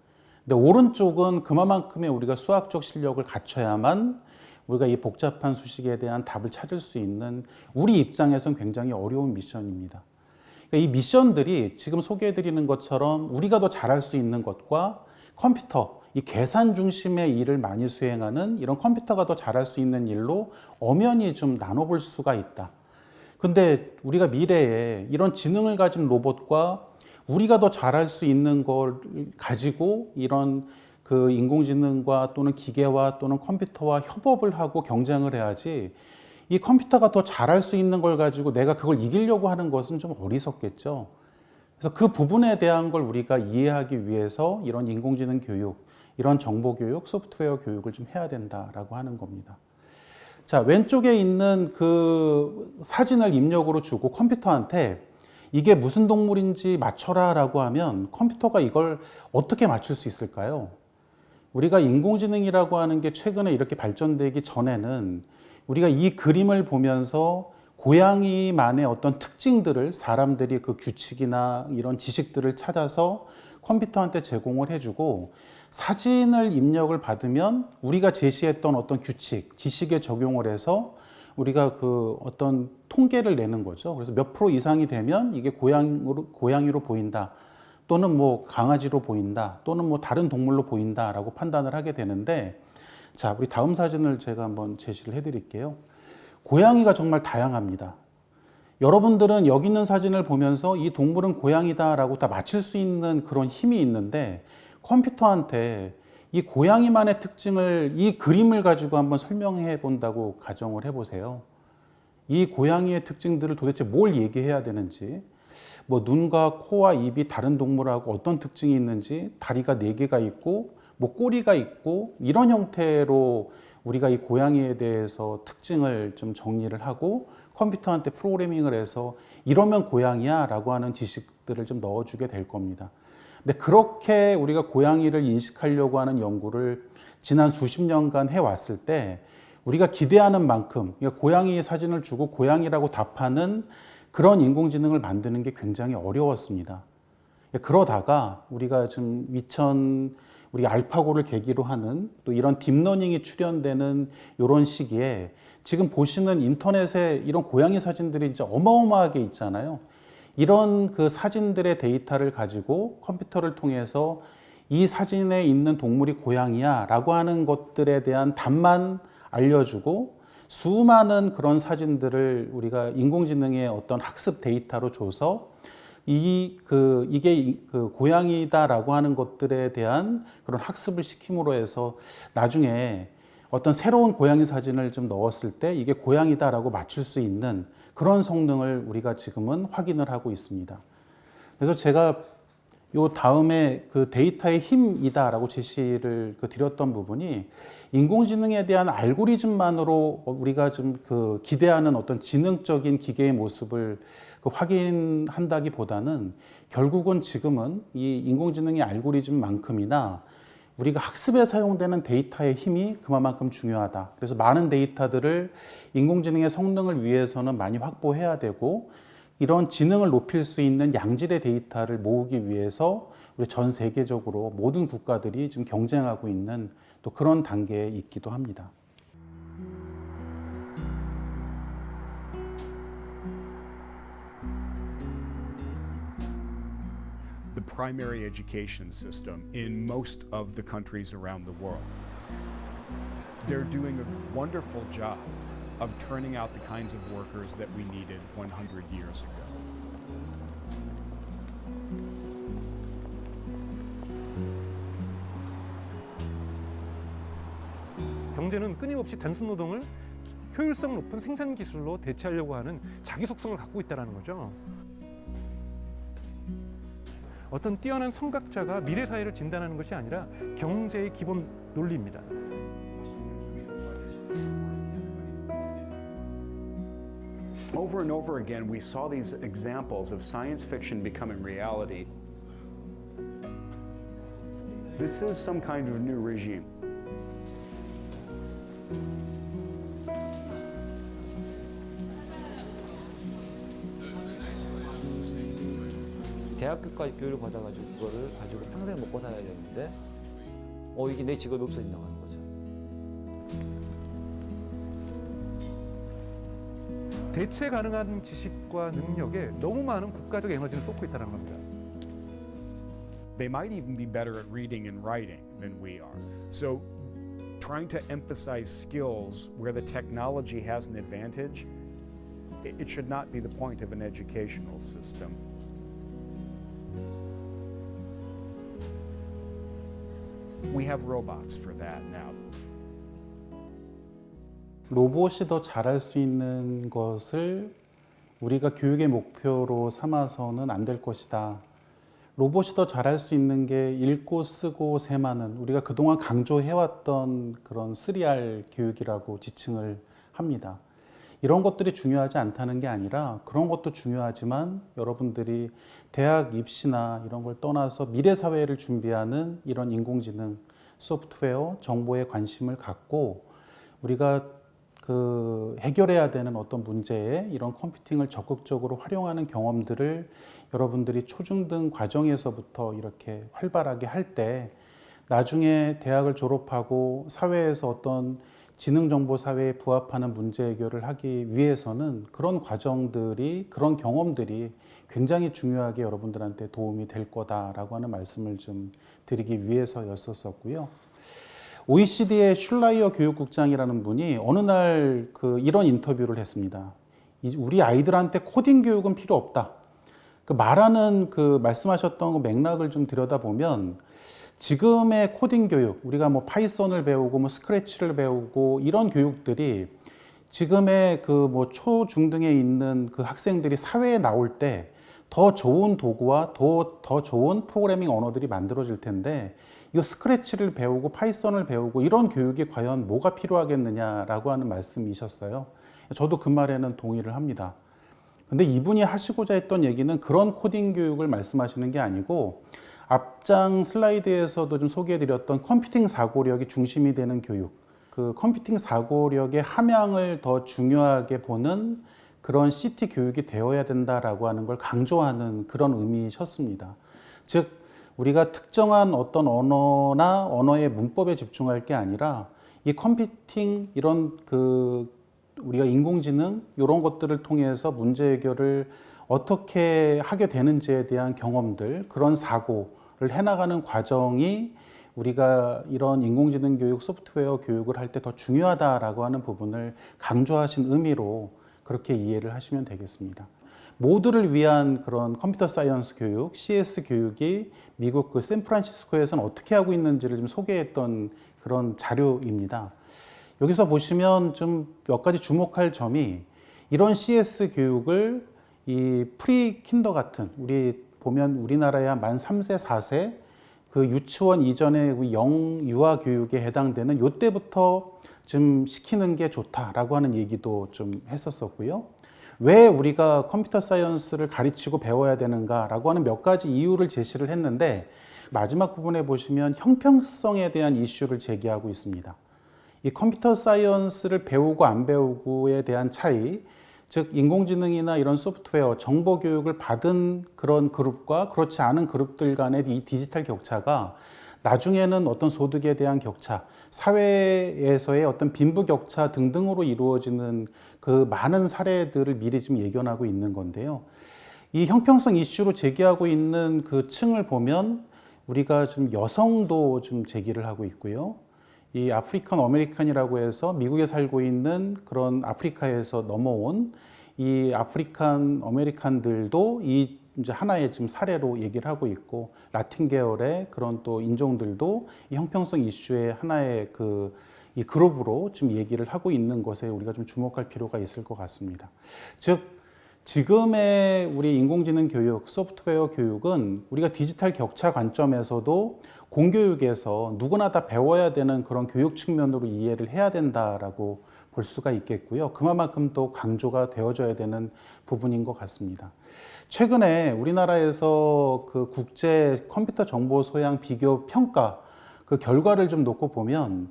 근데 오른쪽은 그만큼의 우리가 수학적 실력을 갖춰야만 우리가 이 복잡한 수식에 대한 답을 찾을 수 있는 우리 입장에선 굉장히 어려운 미션입니다. 그러니까 이 미션들이 지금 소개해드리는 것처럼 우리가 더 잘할 수 있는 것과 컴퓨터, 이 계산 중심의 일을 많이 수행하는 이런 컴퓨터가 더 잘할 수 있는 일로 엄연히 좀 나눠볼 수가 있다. 근데 우리가 미래에 이런 지능을 가진 로봇과 우리가 더 잘할 수 있는 걸 가지고 이런 그 인공지능과 또는 기계와 또는 컴퓨터와 협업을 하고 경쟁을 해야지 이 컴퓨터가 더 잘할 수 있는 걸 가지고 내가 그걸 이기려고 하는 것은 좀 어리석겠죠. 그래서 그 부분에 대한 걸 우리가 이해하기 위해서 이런 인공지능 교육, 이런 정보 교육, 소프트웨어 교육을 좀 해야 된다라고 하는 겁니다. 자, 왼쪽에 있는 그 사진을 입력으로 주고 컴퓨터한테 이게 무슨 동물인지 맞춰라 라고 하면 컴퓨터가 이걸 어떻게 맞출 수 있을까요? 우리가 인공지능이라고 하는 게 최근에 이렇게 발전되기 전에는 우리가 이 그림을 보면서 고양이만의 어떤 특징들을 사람들이 그 규칙이나 이런 지식들을 찾아서 컴퓨터한테 제공을 해주고 사진을 입력을 받으면 우리가 제시했던 어떤 규칙, 지식에 적용을 해서 우리가 그 어떤 통계를 내는 거죠. 그래서 몇 프로 이상이 되면 이게 고양이로 보인다. 또는 뭐 강아지로 보인다. 또는 뭐 다른 동물로 보인다라고 판단을 하게 되는데 자, 우리 다음 사진을 제가 한번 제시를 해 드릴게요. 고양이가 정말 다양합니다. 여러분들은 여기 있는 사진을 보면서 이 동물은 고양이다라고 다 맞힐 수 있는 그런 힘이 있는데 컴퓨터한테 이 고양이만의 특징을 이 그림을 가지고 한번 설명해 본다고 가정을 해보세요. 이 고양이의 특징들을 도대체 뭘 얘기해야 되는지, 뭐 눈과 코와 입이 다른 동물하고 어떤 특징이 있는지, 다리가 4개가 있고 뭐 꼬리가 있고 이런 형태로 우리가 이 고양이에 대해서 특징을 좀 정리를 하고 컴퓨터한테 프로그래밍을 해서 이러면 고양이야 라고 하는 지식들을 좀 넣어주게 될 겁니다. 근데 그렇게 우리가 고양이를 인식하려고 하는 연구를 지난 수십 년간 해왔을 때 우리가 기대하는 만큼 그러니까 고양이의 사진을 주고 고양이라고 답하는 그런 인공지능을 만드는 게 굉장히 어려웠습니다. 그러다가 우리가 지금 우리 알파고를 계기로 하는 또 이런 딥러닝이 출현되는 이런 시기에 지금 보시는 인터넷에 이런 고양이 사진들이 이제 어마어마하게 있잖아요. 이런 그 사진들의 데이터를 가지고 컴퓨터를 통해서 이 사진에 있는 동물이 고양이야 라고 하는 것들에 대한 답만 알려주고 수많은 그런 사진들을 우리가 인공지능의 어떤 학습 데이터로 줘서 이게 고양이다라고 하는 것들에 대한 그런 학습을 시킴으로 해서 나중에 어떤 새로운 고양이 사진을 좀 넣었을 때 이게 고양이다라고 맞출 수 있는 그런 성능을 우리가 지금은 확인을 하고 있습니다. 그래서 제가 요 다음에 그 데이터의 힘이다라고 제시를 드렸던 부분이 인공지능에 대한 알고리즘만으로 우리가 좀 기대하는 어떤 지능적인 기계의 모습을 확인한다기보다는 결국은 지금은 이 인공지능의 알고리즘만큼이나 우리가 학습에 사용되는 데이터의 힘이 그만큼 중요하다. 그래서 많은 데이터들을 인공지능의 성능을 위해서는 많이 확보해야 되고 이런 지능을 높일 수 있는 양질의 데이터를 모으기 위해서 우리 전 세계적으로 모든 국가들이 지금 경쟁하고 있는 또 그런 단계에 있기도 합니다. The primary education system in most of the countries around the world. They're doing a wonderful job of turning out the kinds of workers that we needed 100 years ago. 경제는 끊임없이 단순 노동을 효율성 높은 생산 기술로 대체하려고 하는 자기 속성을 갖고 있다는 거죠. 어떤 뛰어난 선각자가 미래 사회를 진단하는 것이 아니라 경제의 기본 논리입니다. Over and over again, we saw these examples of science fiction becoming reality. This is some kind of new regime. 대학교까지 교육을 받아가지고 그거를 가지고 평생 먹고 살아야 되는데 이게 내 직업이 없어진다고 하는 거죠. 대체 가능한 지식과 능력에 너무 많은 국가적 에너지를 쏟고 있다는 겁니다. They might even be better at reading and writing than we are. So trying to emphasize skills where the technology has an advantage, it should not be the point of an educational system. We have robots for that now. 로봇이 더 잘할 수 있는 것을 우리가 교육의 목표로 삼아서는 안 될 것이다. 로봇이 더 잘할 수 있는 게 읽고 쓰고 세마는 우리가 그동안 강조해왔던 그런 3R 교육이라고 지칭을 합니다. 이런 것들이 중요하지 않다는 게 아니라 그런 것도 중요하지만 여러분들이 대학 입시나 이런 걸 떠나서 미래 사회를 준비하는 이런 인공지능, 소프트웨어, 정보에 관심을 갖고 우리가 해결해야 되는 어떤 문제에 이런 컴퓨팅을 적극적으로 활용하는 경험들을 여러분들이 초중등 과정에서부터 이렇게 활발하게 할 때 나중에 대학을 졸업하고 사회에서 어떤 지능정보 사회에 부합하는 문제 해결을 하기 위해서는 그런 과정들이, 그런 경험들이 굉장히 중요하게 여러분들한테 도움이 될 거다라고 하는 말씀을 좀 드리기 위해서였었고요. OECD의 슐라이어 교육국장이라는 분이 어느 날 이런 인터뷰를 했습니다. 우리 아이들한테 코딩 교육은 필요 없다. 말하는 말씀하셨던 맥락을 좀 들여다보면 지금의 코딩 교육, 우리가 파이썬을 배우고 스크래치를 배우고 이런 교육들이 지금의 초, 중등에 있는 학생들이 사회에 나올 때 더 좋은 도구와 더 좋은 프로그래밍 언어들이 만들어질 텐데 이거 스크래치를 배우고 파이썬을 배우고 이런 교육이 과연 뭐가 필요하겠느냐라고 하는 말씀이셨어요. 저도 그 말에는 동의를 합니다. 근데 이분이 하시고자 했던 얘기는 그런 코딩 교육을 말씀하시는 게 아니고 앞장 슬라이드에서도 좀 소개해드렸던 컴퓨팅 사고력이 중심이 되는 교육, 컴퓨팅 사고력의 함양을 더 중요하게 보는 그런 CT 교육이 되어야 된다라고 하는 걸 강조하는 그런 의미셨습니다. 즉 우리가 특정한 어떤 언어나 언어의 문법에 집중할 게 아니라 이 컴퓨팅 이런 우리가 인공지능 이런 것들을 통해서 문제 해결을 어떻게 하게 되는지에 대한 경험들, 그런 사고를 해나가는 과정이 우리가 이런 인공지능 교육, 소프트웨어 교육을 할 때 더 중요하다라고 하는 부분을 강조하신 의미로 그렇게 이해를 하시면 되겠습니다. 모두를 위한 그런 컴퓨터 사이언스 교육, CS 교육이 미국 그 샌프란시스코에서는 어떻게 하고 있는지를 좀 소개했던 그런 자료입니다. 여기서 보시면 좀 몇 가지 주목할 점이 이런 CS 교육을 이 프리 킨더 같은 우리 보면 우리나라야 만 3세, 4세 그 유치원 이전의 영유아 교육에 해당되는 요때부터 좀 시키는 게 좋다라고 하는 얘기도 좀 했었었고요. 왜 우리가 컴퓨터 사이언스를 가르치고 배워야 되는가라고 하는 몇 가지 이유를 제시를 했는데 마지막 부분에 보시면 형평성에 대한 이슈를 제기하고 있습니다. 이 컴퓨터 사이언스를 배우고 안 배우고에 대한 차이, 즉 인공지능이나 이런 소프트웨어, 정보 교육을 받은 그런 그룹과 그렇지 않은 그룹들 간의 이 디지털 격차가 나중에는 어떤 소득에 대한 격차, 사회에서의 어떤 빈부 격차 등등으로 이루어지는 그 많은 사례들을 미리 좀 예견하고 있는 건데요. 이 형평성 이슈로 제기하고 있는 그 층을 보면 우리가 좀 여성도 좀 제기를 하고 있고요. 이 아프리칸 아메리칸이라고 해서 미국에 살고 있는 그런 아프리카에서 넘어온 이 아프리칸 아메리칸들도 이 이제 하나의 지금 사례로 얘기를 하고 있고 라틴 계열의 그런 또 인종들도 이 형평성 이슈의 하나의 이 그룹으로 지금 얘기를 하고 있는 것에 우리가 좀 주목할 필요가 있을 것 같습니다. 즉 지금의 우리 인공지능 교육, 소프트웨어 교육은 우리가 디지털 격차 관점에서도 공교육에서 누구나 다 배워야 되는 그런 교육 측면으로 이해를 해야 된다라고 볼 수가 있겠고요. 그만큼 또 강조가 되어져야 되는 부분인 것 같습니다. 최근에 우리나라에서 그 국제 컴퓨터 정보 소양 비교 평가 그 결과를 좀 놓고 보면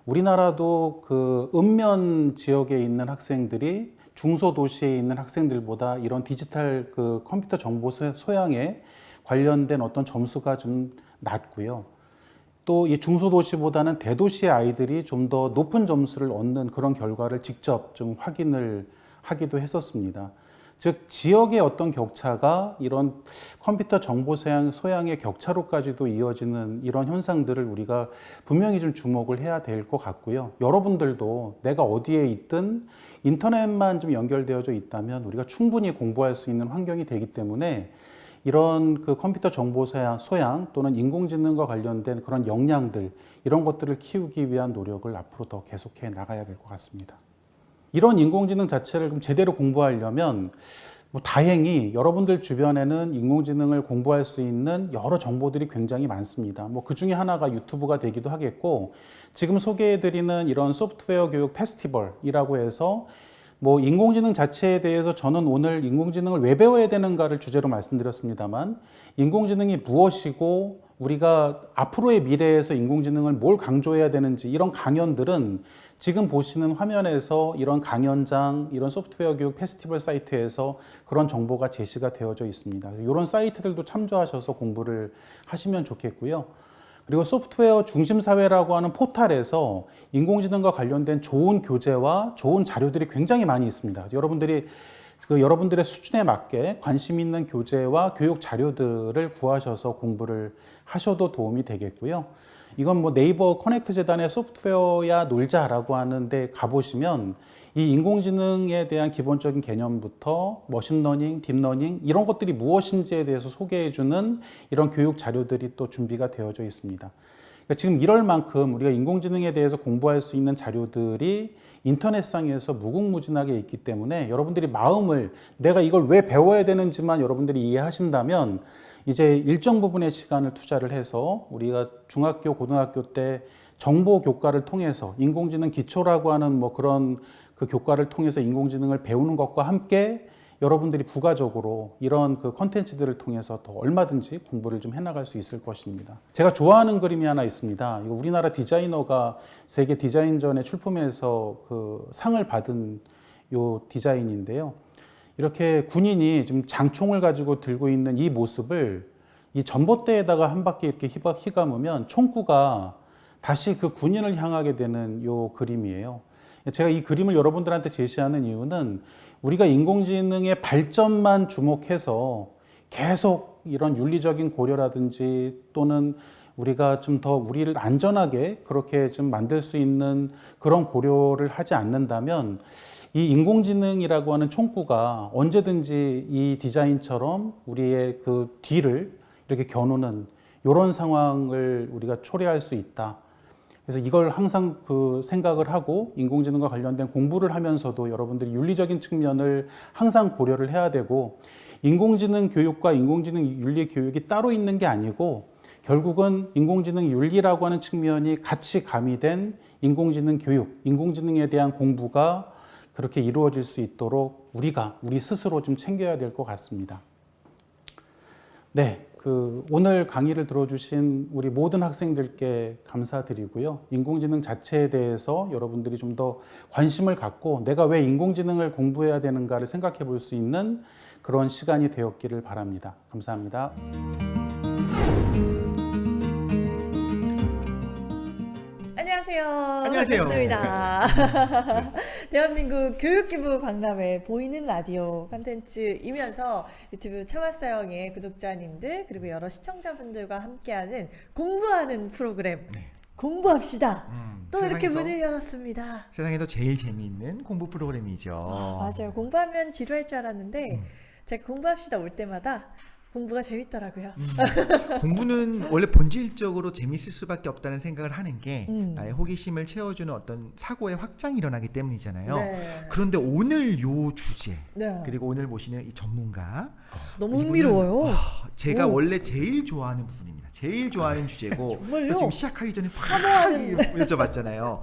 우리나라도 그 읍면 지역에 있는 학생들이 중소도시에 있는 학생들보다 이런 디지털 그 컴퓨터 정보 소양에 관련된 어떤 점수가 좀 낮고요. 또 이 중소도시보다는 대도시의 아이들이 좀 더 높은 점수를 얻는 그런 결과를 직접 좀 확인을 하기도 했었습니다. 즉 지역의 어떤 격차가 이런 컴퓨터 정보 소양의 격차로까지도 이어지는 이런 현상들을 우리가 분명히 좀 주목을 해야 될 것 같고요. 여러분들도 내가 어디에 있든 인터넷만 좀 연결되어져 있다면 우리가 충분히 공부할 수 있는 환경이 되기 때문에 이런 그 컴퓨터 정보 소양 또는 인공지능과 관련된 그런 역량들 이런 것들을 키우기 위한 노력을 앞으로 더 계속해 나가야 될 것 같습니다. 이런 인공지능 자체를 좀 제대로 공부하려면 다행히 여러분들 주변에는 인공지능을 공부할 수 있는 여러 정보들이 굉장히 많습니다. 그 중에 하나가 유튜브가 되기도 하겠고 지금 소개해드리는 이런 소프트웨어 교육 페스티벌이라고 해서 인공지능 자체에 대해서 저는 오늘 인공지능을 왜 배워야 되는가를 주제로 말씀드렸습니다만 인공지능이 무엇이고 우리가 앞으로의 미래에서 인공지능을 뭘 강조해야 되는지 이런 강연들은 지금 보시는 화면에서 이런 강연장, 이런 소프트웨어 교육 페스티벌 사이트에서 그런 정보가 제시가 되어져 있습니다. 이런 사이트들도 참조하셔서 공부를 하시면 좋겠고요. 그리고 소프트웨어 중심사회라고 하는 포탈에서 인공지능과 관련된 좋은 교재와 좋은 자료들이 굉장히 많이 있습니다. 여러분들의 수준에 맞게 관심 있는 교재와 교육 자료들을 구하셔서 공부를 하셔도 도움이 되겠고요. 이건 네이버 커넥트 재단의 소프트웨어야 놀자라고 하는데 가보시면 이 인공지능에 대한 기본적인 개념부터 머신러닝, 딥러닝 이런 것들이 무엇인지에 대해서 소개해주는 이런 교육 자료들이 또 준비가 되어져 있습니다. 그러니까 지금 이럴 만큼 우리가 인공지능에 대해서 공부할 수 있는 자료들이 인터넷상에서 무궁무진하게 있기 때문에 여러분들이 마음을 내가 이걸 왜 배워야 되는지만 여러분들이 이해하신다면 이제 일정 부분의 시간을 투자를 해서 우리가 중학교, 고등학교 때 정보 교과를 통해서 인공지능 기초라고 하는 그런 그 교과를 통해서 인공지능을 배우는 것과 함께 여러분들이 부가적으로 이런 그 컨텐츠들을 통해서 더 얼마든지 공부를 좀 해나갈 수 있을 것입니다. 제가 좋아하는 그림이 하나 있습니다. 이거 우리나라 디자이너가 세계 디자인전에 출품해서 그 상을 받은 요 디자인인데요. 이렇게 군인이 지금 장총을 가지고 들고 있는 이 모습을 이 전봇대에다가 한 바퀴 이렇게 휘감으면 총구가 다시 그 군인을 향하게 되는 요 그림이에요. 제가 이 그림을 여러분들한테 제시하는 이유는 우리가 인공지능의 발전만 주목해서 계속 이런 윤리적인 고려라든지 또는 우리가 좀 더 우리를 안전하게 그렇게 좀 만들 수 있는 그런 고려를 하지 않는다면 이 인공지능이라고 하는 총구가 언제든지 이 디자인처럼 우리의 그 뒤를 이렇게 겨누는 이런 상황을 우리가 초래할 수 있다. 그래서 이걸 항상 그 생각을 하고 인공지능과 관련된 공부를 하면서도 여러분들이 윤리적인 측면을 항상 고려를 해야 되고, 인공지능 교육과 인공지능 윤리 교육이 따로 있는 게 아니고 결국은 인공지능 윤리라고 하는 측면이 같이 가미된 인공지능 교육, 인공지능에 대한 공부가 그렇게 이루어질 수 있도록 우리 스스로 좀 챙겨야 될 것 같습니다. 네, 오늘 강의를 들어주신 우리 모든 학생들께 감사드리고요. 인공지능 자체에 대해서 여러분들이 좀 더 관심을 갖고 내가 왜 인공지능을 공부해야 되는가를 생각해 볼 수 있는 그런 시간이 되었기를 바랍니다. 감사합니다. 안녕하세요. 반갑습니다. 대한민국 교육기부 박람회 보이는 라디오 콘텐츠이면서 유튜브 참았어영의 구독자님들 그리고 여러 시청자분들과 함께하는 공부하는 프로그램 공부합시다. 또 이렇게 문을 열었습니다. 세상에서 제일 재미있는 공부 프로그램이죠. 맞아요. 공부하면 지루할 줄 알았는데 제가 공부합시다 올 때마다 공부가 재밌더라고요. 공부는 원래 본질적으로 재밌을 수밖에 없다는 생각을 하는 게 나의 호기심을 채워주는 어떤 사고의 확장이 일어나기 때문이잖아요. 네. 그런데 오늘 요 주제 네. 그리고 오늘 모시는 이 전문가 너무 흥미로워요. 제가 원래 제일 좋아하는 부분입니다. 제일 좋아하는 주제고 정말요? 지금 시작하기 전에 팍 여쭤봤잖아요.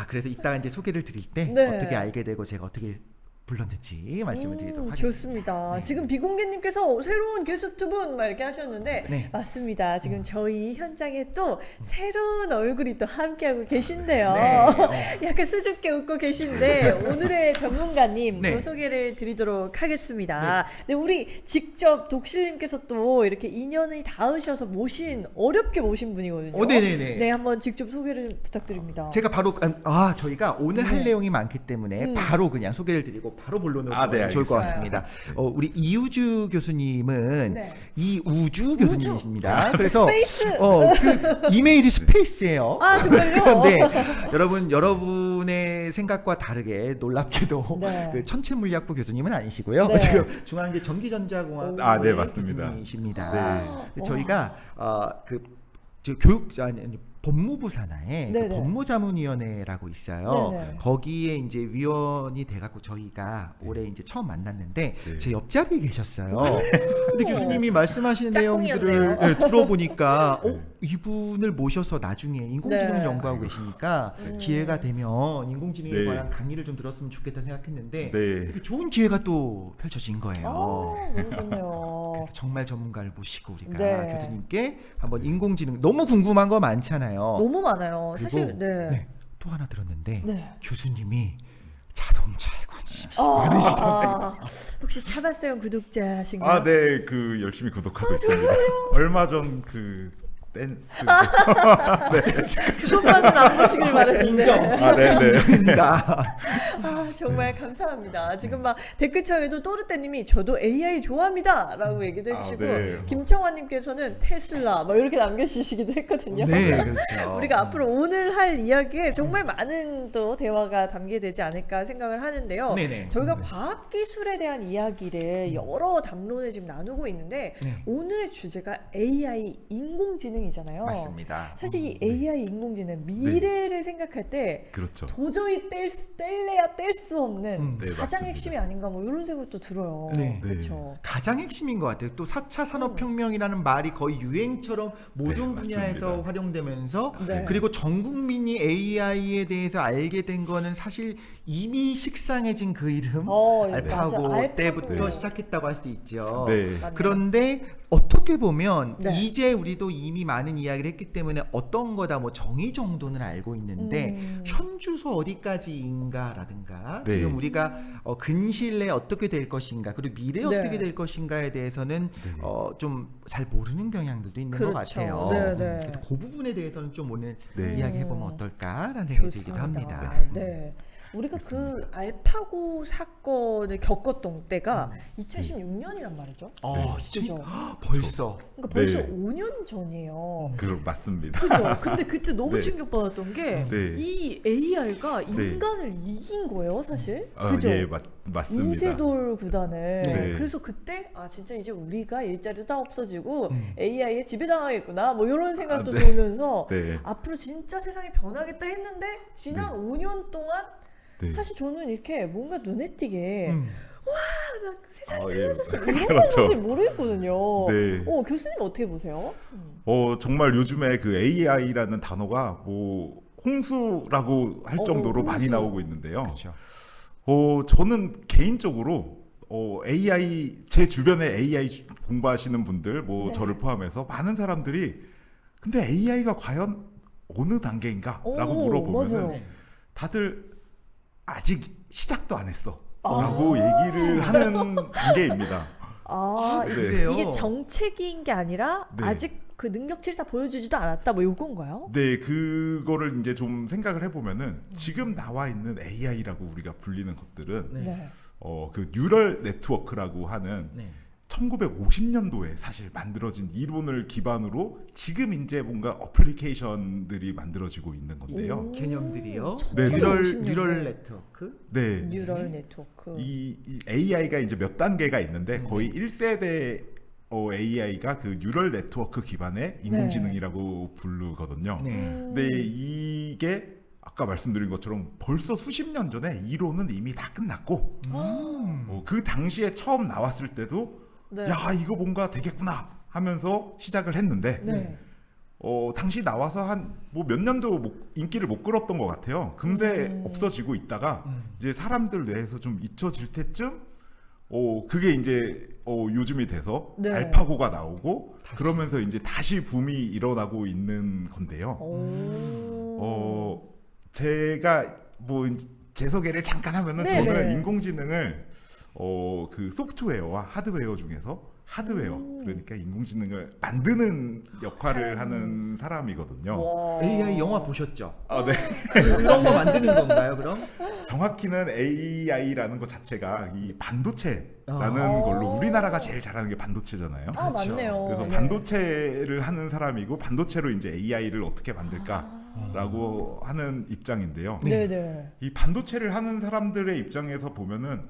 그래서 이따가 이제 소개를 드릴 때 네. 어떻게 알게 되고 제가 어떻게 불렀는지 말씀을 드리도록 하겠습니다. 좋습니다. 네. 지금 비공개님께서 새로운 게스트 분 막 이렇게 하셨는데 네. 맞습니다. 지금 저희 현장에 또 새로운 얼굴이 또 함께하고 계신데요. 네. 약간 수줍게 웃고 계신데 오늘의 전문가님 네. 또 소개를 드리도록 하겠습니다. 네, 우리 직접 독실님께서 또 이렇게 인연이 닿으셔서 어렵게 모신 분이거든요. 네네네. 네, 한번 직접 소개를 부탁드립니다. 제가 바로 저희가 오늘 할 내용이 많기 때문에 바로 그냥 소개를 드리고 바로 본론으로 좋을 것 같습니다. 우리 이우주 교수님은 이우주 교수님이십니다. 그래서 스페이스. 그 이메일이 스페이스예요. 정말요? 그런데 여러분의 생각과 다르게 놀랍게도 네. 그 천체물리학부 교수님은 아니시고요. 네. 지금 중앙대 전기전자공학 네, 맞습니다. 교수님이십니다. 저희가 법무부 산하에 그 법무자문위원회라고 있어요. 네네. 거기에 이제 위원이 돼갖고 저희가 올해 이제 처음 만났는데 제 옆자리에 계셨어요. 근데 교수님이 말씀하시는 내용들을 들어보니까 이분을 모셔서 나중에 인공지능 연구하고 계시니까 기회가 되면 인공지능에 관한 강의를 좀 들었으면 좋겠다 생각했는데 되게 좋은 기회가 또 펼쳐진 거예요. 너무 좋네요. 그래서 정말 전문가를 모시고 우리가 네. 교수님께 한번 인공지능 너무 궁금한 거 많잖아요. 너무 많아요. 사실 또 하나 들었는데 네. 교수님이 자동차에 관심이 많으시던데. 혹시 차봤어요 구독자신가요? 네, 열심히 구독하고 있습니다. 얼마 전 댄스. 그것만은 안 보시길 바랐는데. 네네. 정말 감사합니다. 지금 막 댓글창에도 또르떼님이 저도 AI 좋아합니다라고 얘기도 해주시고 김청환님께서는 테슬라 막 이렇게 남겨주시기도 했거든요. 네, 그렇죠. 우리가 앞으로 오늘 할 이야기에 정말 많은 또 대화가 담겨되지 않을까 생각을 하는데요. 저희가 과학기술에 대한 이야기를 여러 담론에 지금 나누고 있는데 오늘의 주제가 AI 인공지능이잖아요. 맞습니다. 사실 이 AI 인공지능 미래를 생각할 때 도저히 뗄래야 뗄 수 없는 가장 핵심이 아닌가 뭐 이런 생각도 들어요. 그렇죠. 가장 핵심인 것 같아요. 또 4차 산업혁명이라는 말이 거의 유행처럼 모든 분야에서 활용되면서 그리고 전 국민이 AI에 대해서 알게 된 거는 사실 이미 식상해진 그 이름 알파고 때부터 시작했다고 할 수 있죠. 그런데 어떻게 보면 이제 우리도 이미 많은 이야기를 했기 때문에 어떤 거다 뭐 정의 정도는 알고 있는데 현주소 어디까지인가라든가 지금 우리가 근시일 내에 어떻게 될 것인가 그리고 미래에 어떻게 될 것인가에 대해서는 좀 잘 모르는 경향들도 있는 것 같아요. 그 부분에 대해서는 좀 오늘 이야기해보면 어떨까라는 생각이 들기도 합니다. 우리가 그 알파고 사건을 겪었던 때가 2016년이란 말이죠. 그죠? 벌써. 그러니까 벌써 네. 5년 전이에요. 맞습니다. 그죠? 근데 그때 너무 네. 충격받았던 게 이 AI가 인간을 이긴 거예요, 사실. 그죠? 예, 맞습니다. 인쇄돌 구단을. 네. 그래서 그때 진짜 이제 우리가 일자리도 다 없어지고 AI에 지배당하겠구나 뭐 이런 생각도 네. 들면서 네. 앞으로 진짜 세상이 변하겠다 했는데 지난 5년 동안 네. 사실 저는 이렇게 뭔가 눈에 띄게 와, 막 세상이 달라졌어 예. 이런 건 그렇죠. 사실 모르겠거든요. 네. 교수님 어떻게 보세요? 정말 요즘에 그 AI라는 단어가 뭐 홍수라고 할 정도로 많이 홍수. 나오고 있는데요. 그렇죠. 저는 개인적으로 AI 제 주변에 AI 공부하시는 분들 뭐 저를 포함해서 많은 사람들이 근데 AI가 과연 어느 단계인가라고 물어보면은 맞아요. 다들 아직 시작도 안 했어라고 얘기를 하는 단계입니다. 그래요? 이게 정책인 게 아니라 네. 아직 그 능력치를 다 보여주지도 않았다 뭐 요건가요? 네, 그거를 이제 좀 생각을 해보면은 지금 나와 있는 AI라고 우리가 불리는 것들은 네. 그 뉴럴 네트워크라고 하는 1950년도에 사실 만들어진 이론을 기반으로 지금 이제 뭔가 어플리케이션들이 만들어지고 있는 건데요. 개념들이요? 네, 뉴럴 네트워크? 네. 뉴럴 네트워크. 이 AI가 이제 몇 단계가 있는데 거의 1세대 AI가 그 뉴럴 네트워크 기반의 인공지능이라고 부르거든요. 근데 이게 아까 말씀드린 것처럼 벌써 수십 년 전에 이론은 이미 다 끝났고 그 당시에 처음 나왔을 때도 야 이거 뭔가 되겠구나 하면서 시작을 했는데 당시 나와서 한 뭐 몇 년도 인기를 못 끌었던 것 같아요. 금세 없어지고 있다가 이제 사람들 뇌에서 좀 잊혀질 때쯤 그게 이제 요즘이 돼서 알파고가 나오고 그러면서 이제 다시 붐이 일어나고 있는 건데요. 제가 뭐 제 소개를 잠깐 하면은 저는 인공지능을 그 소프트웨어와 하드웨어 중에서 하드웨어 그러니까 인공지능을 만드는 역할을 하는 사람이거든요. AI 영화 보셨죠? 네. 그런 거 만드는 건가요, 그럼? 정확히는 AI라는 것 자체가 이 반도체라는 걸로 우리나라가 제일 잘하는 게 반도체잖아요. 맞네요. 그래서 반도체를 하는 사람이고 반도체로 이제 AI를 어떻게 만들까라고 하는 입장인데요. 네네. 이 반도체를 하는 사람들의 입장에서 보면은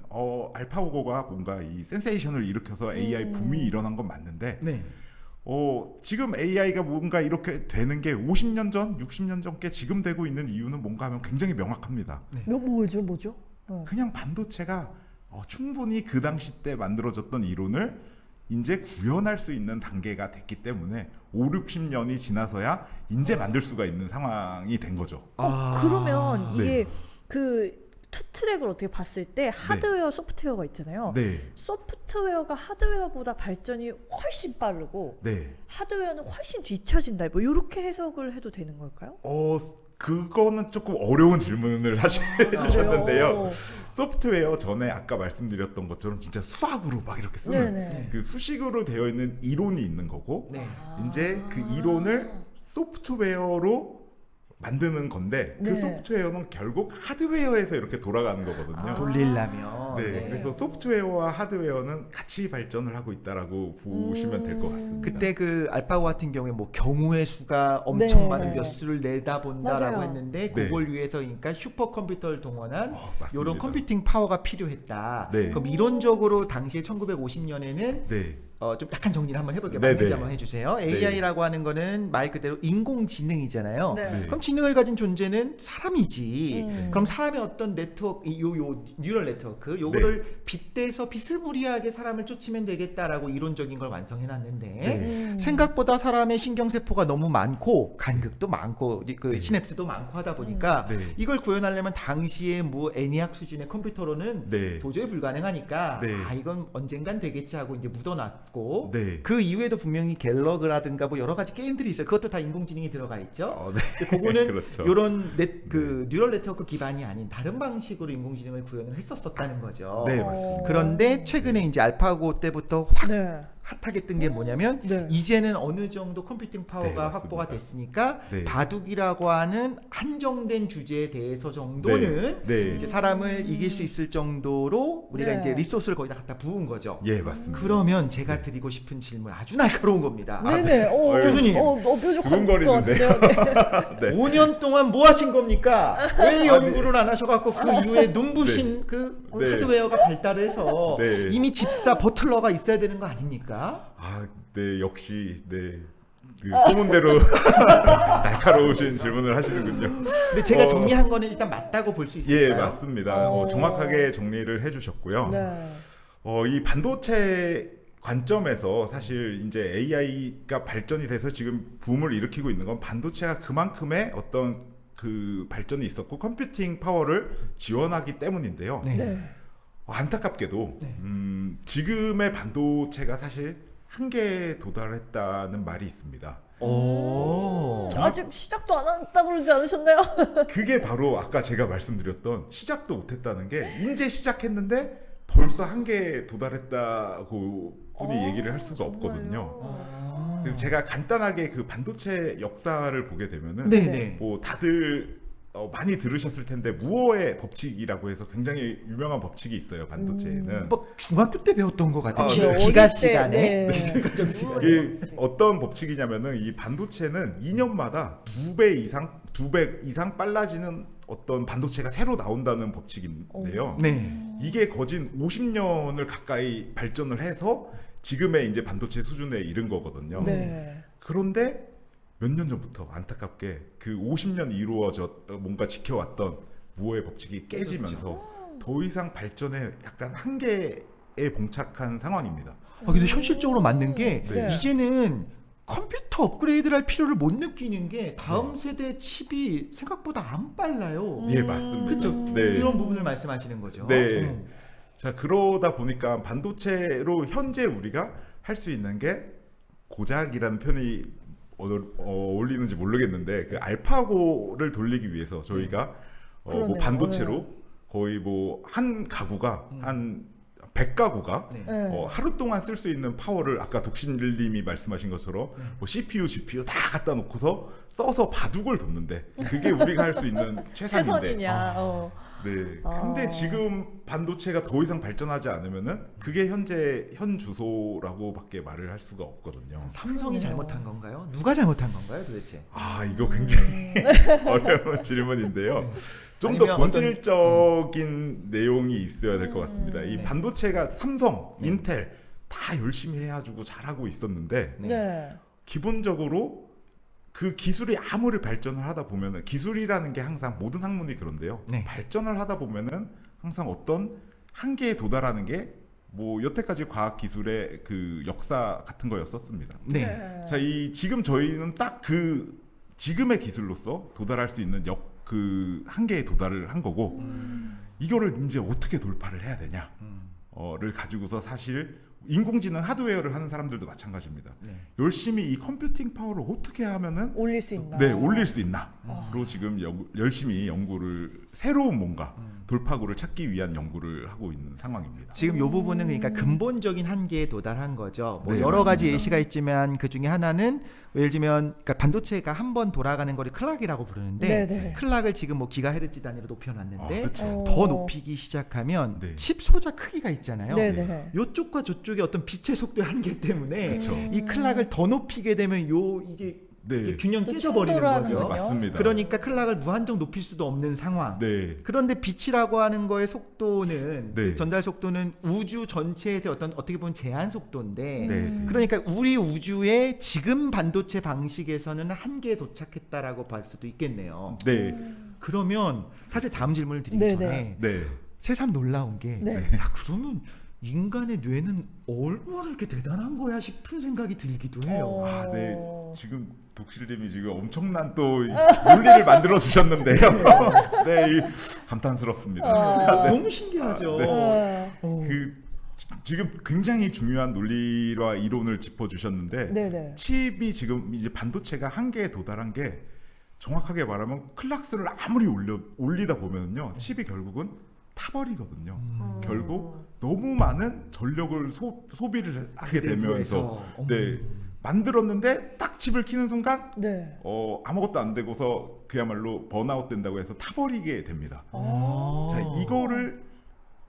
알파고가 뭔가 이 센세이션을 일으켜서 AI 붐이 일어난 건 맞는데 지금 AI가 뭔가 이렇게 되는 게 50년 전, 60년 전께 지금 되고 있는 이유는 뭔가 하면 굉장히 명확합니다. 뭐죠? 그냥 반도체가 충분히 그 당시 때 만들어졌던 이론을 이제 구현할 수 있는 단계가 됐기 때문에 5, 60년이 지나서야 이제 만들 수가 있는 상황이 된 거죠. 그러면 이게 그 투 트랙을 어떻게 봤을 때 하드웨어, 소프트웨어가 있잖아요. 소프트웨어가 하드웨어보다 발전이 훨씬 빠르고 하드웨어는 훨씬 뒤처진다. 뭐 이렇게 해석을 해도 되는 걸까요? 그거는 조금 어려운 질문을 해주셨는데요. 소프트웨어 전에 아까 말씀드렸던 것처럼 진짜 수학으로 막 이렇게 쓰는 그 수식으로 되어 있는 이론이 있는 거고 이제 그 이론을 소프트웨어로 만드는 건데 그 소프트웨어는 결국 하드웨어에서 이렇게 돌아가는 거거든요. 돌리려면. 그래서 소프트웨어와 하드웨어는 같이 발전을 하고 있다라고 보시면 될 것 같습니다. 그때 그 알파고 같은 경우에 뭐 경우의 수가 엄청 많은 몇 수를 내다본다라고 했는데 그걸 위해서 그러니까 슈퍼컴퓨터를 동원한 이런 컴퓨팅 파워가 필요했다. 그럼 이론적으로 당시에 1950년에는 좀 약간 정리를 한번 해볼게요. 맞는지 한번 해주세요. AI라고 하는 거는 말 그대로 인공지능이잖아요. 그럼 지능을 가진 존재는 사람이지. 그럼 사람의 어떤 네트워크, 요 뉴럴 네트워크, 요거를 빗대서 비스무리하게 사람을 쫓으면 되겠다라고 이론적인 걸 완성해놨는데 생각보다 사람의 신경세포가 너무 많고 간극도 많고 그 시냅스도 많고 하다 보니까 이걸 구현하려면 당시에 뭐 애니악 수준의 컴퓨터로는 도저히 불가능하니까 이건 언젠간 되겠지 하고 이제 묻어놨고 그 이후에도 분명히 갤러그라든가 뭐 여러 가지 게임들이 있어요. 그것도 다 인공지능이 들어가 있죠. 그거는 이런 그 뉴럴 네트워크 기반이 아닌 다른 방식으로 인공지능을 구현을 했었다는 거죠. 맞습니다. 그런데 최근에 이제 알파고 때부터 확 핫하게 뜬 게 뭐냐면 네. 이제는 어느 정도 컴퓨팅 파워가 네, 맞습니다. 확보가 됐으니까 네. 바둑이라고 하는 한정된 주제에 대해서 정도는 네. 이제 사람을 이길 수 있을 정도로 우리가 네. 이제 리소스를 거기다 갖다 부은 거죠. 예, 맞습니다. 그러면 제가 드리고 싶은 질문 아주 날카로운 겁니다. 네네. 교수님. 뾰족한 두근거리는데요. 것 같은데요. 네. 5년 동안 뭐 하신 겁니까? 왜 연구를 안 하셔갖고 그 이후에 눈부신 그 네. 하드웨어가 발달해서 네. 이미 집사 버틀러가 있어야 되는 거 아닙니까? 아, 네, 역시 네. 그 소문대로 날카로우신 질문을 하시는군요. 근데 제가 정리한 거는 일단 맞다고 볼 수 있을까요? 예, 맞습니다. 정확하게 정리를 해주셨고요. 네. 이 반도체 관점에서 사실 이제 AI가 발전이 돼서 지금 붐을 일으키고 있는 건 반도체가 그만큼의 어떤 그 발전이 있었고 컴퓨팅 파워를 지원하기 때문인데요. 네. 안타깝게도 지금의 반도체가 사실 한계에 도달했다는 말이 있습니다. 아직 시작도 안 했다고 그러지 않으셨나요? 그게 바로 아까 제가 말씀드렸던 시작도 못했다는 게 이제 시작했는데 벌써 한계에 도달했다고 분이 얘기를 할 수가 없거든요. 그래서 제가 간단하게 그 반도체 역사를 보게 되면은 네네. 뭐 다들 많이 들으셨을 텐데 무어의 법칙이라고 해서 굉장히 유명한 법칙이 있어요. 반도체에는 뭐 중학교 때 배웠던 것 같아요. 네. 기가 어릴 때, 시간에. 네. 이게 어떤 법칙이냐면은 이 반도체는 2년마다 2배 이상 빨라지는 어떤 반도체가 새로 나온다는 법칙인데요. 네. 이게 거진 50년을 가까이 발전을 해서 지금의 이제 반도체 수준에 이른 거거든요. 네. 그런데 몇 년 전부터 안타깝게 그 50년 뭔가 지켜왔던 무어의 법칙이 깨지면서 더 이상 발전에 약간 한계에 봉착한 상황입니다. 근데 현실적으로 맞는 게 네. 이제는 컴퓨터 업그레이드를 할 필요를 못 느끼는 게 다음 세대 칩이 생각보다 안 빨라요. 예, 맞습니다. 그렇죠. 네. 이런 부분을 말씀하시는 거죠. 네. 자, 그러다 보니까 반도체로 현재 우리가 할 수 있는 게 고작이라는 표현이 어울리는지 모르겠는데 그 알파고를 돌리기 위해서 저희가 뭐 반도체로 거의 뭐 한 가구가 한 100가구가 하루 동안 쓸 수 있는 파워를 아까 독신님이 말씀하신 것처럼 뭐 CPU, GPU 다 갖다 놓고서 써서 바둑을 뒀는데 그게 우리가 할 수 있는 최선인데. 최선이냐. 네. 근데 지금 반도체가 더 이상 발전하지 않으면은 그게 현 주소라고밖에 말을 할 수가 없거든요. 삼성이 잘못한 건가요? 누가 잘못한 건가요, 도대체? 이거 굉장히 어려운 질문인데요. 좀 더 본질적인 내용이 있어야 될 것 같습니다. 이 반도체가 삼성, 인텔 다 열심히 해가지고 잘하고 있었는데 기본적으로 그 기술이 아무리 발전을 하다 보면은 기술이라는 게 항상 모든 학문이 그런데요. 발전을 하다 보면은 항상 어떤 한계에 도달하는 게 뭐 여태까지 과학 기술의 그 역사 같은 거였었습니다. 자, 지금 저희는 딱 그 지금의 기술로서 도달할 수 있는 그 한계에 도달을 한 거고 이거를 이제 어떻게 돌파를 해야 되냐를 가지고서 사실 인공지능 하드웨어를 하는 사람들도 마찬가지입니다. 열심히 이 컴퓨팅 파워를 어떻게 하면은 올릴 수 있나? 네, 올릴 수 있나로 지금 열심히 새로운 뭔가 돌파구를 찾기 위한 연구를 하고 있는 상황입니다. 지금 이 부분은 그러니까 근본적인 한계에 도달한 거죠. 뭐 네, 여러 가지 맞습니다. 예시가 있지만 그 중에 하나는 예를 들면 그러니까 반도체가 한 번 돌아가는 거를 클락이라고 부르는데 클락을 지금 뭐 기가헤르츠 단위로 높여놨는데 더 높이기 시작하면 칩 소자 크기가 있잖아요. 이쪽과 저쪽의 어떤 빛의 속도의 한계 때문에 이 클락을 더 높이게 되면 이게 균형 깨져버리는 거죠. 맞습니다. 그러니까 클락을 무한정 높일 수도 없는 상황. 그런데 빛이라고 하는 거의 속도는 그 전달 속도는 우주 전체에서 어떻게 보면 제한 속도인데 그러니까 우리 우주의 지금 반도체 방식에서는 한계에 도착했다라고 볼 수도 있겠네요. 그러면 사실 다음 질문을 드리기 전에 새삼 놀라운 게 그러면 인간의 뇌는 얼마나 이렇게 대단한 거야 싶은 생각이 들기도 해요. 네. 지금 독실님이 지금 엄청난 또 논리를 만들어 주셨는데요. 네, 감탄스럽습니다. 너무 신기하죠. 지금 굉장히 중요한 논리와 이론을 짚어주셨는데 칩이 지금 이제 반도체가 한계에 도달한 게 정확하게 말하면 클락스를 아무리 올리다 보면요 칩이 결국은 타버리거든요. 결국 너무 많은 전력을 소비를 하게 되면서 만들었는데 딱 칩을 키는 순간 아무것도 안 되고서 그야말로 번아웃 된다고 해서 타버리게 됩니다. 자, 이거를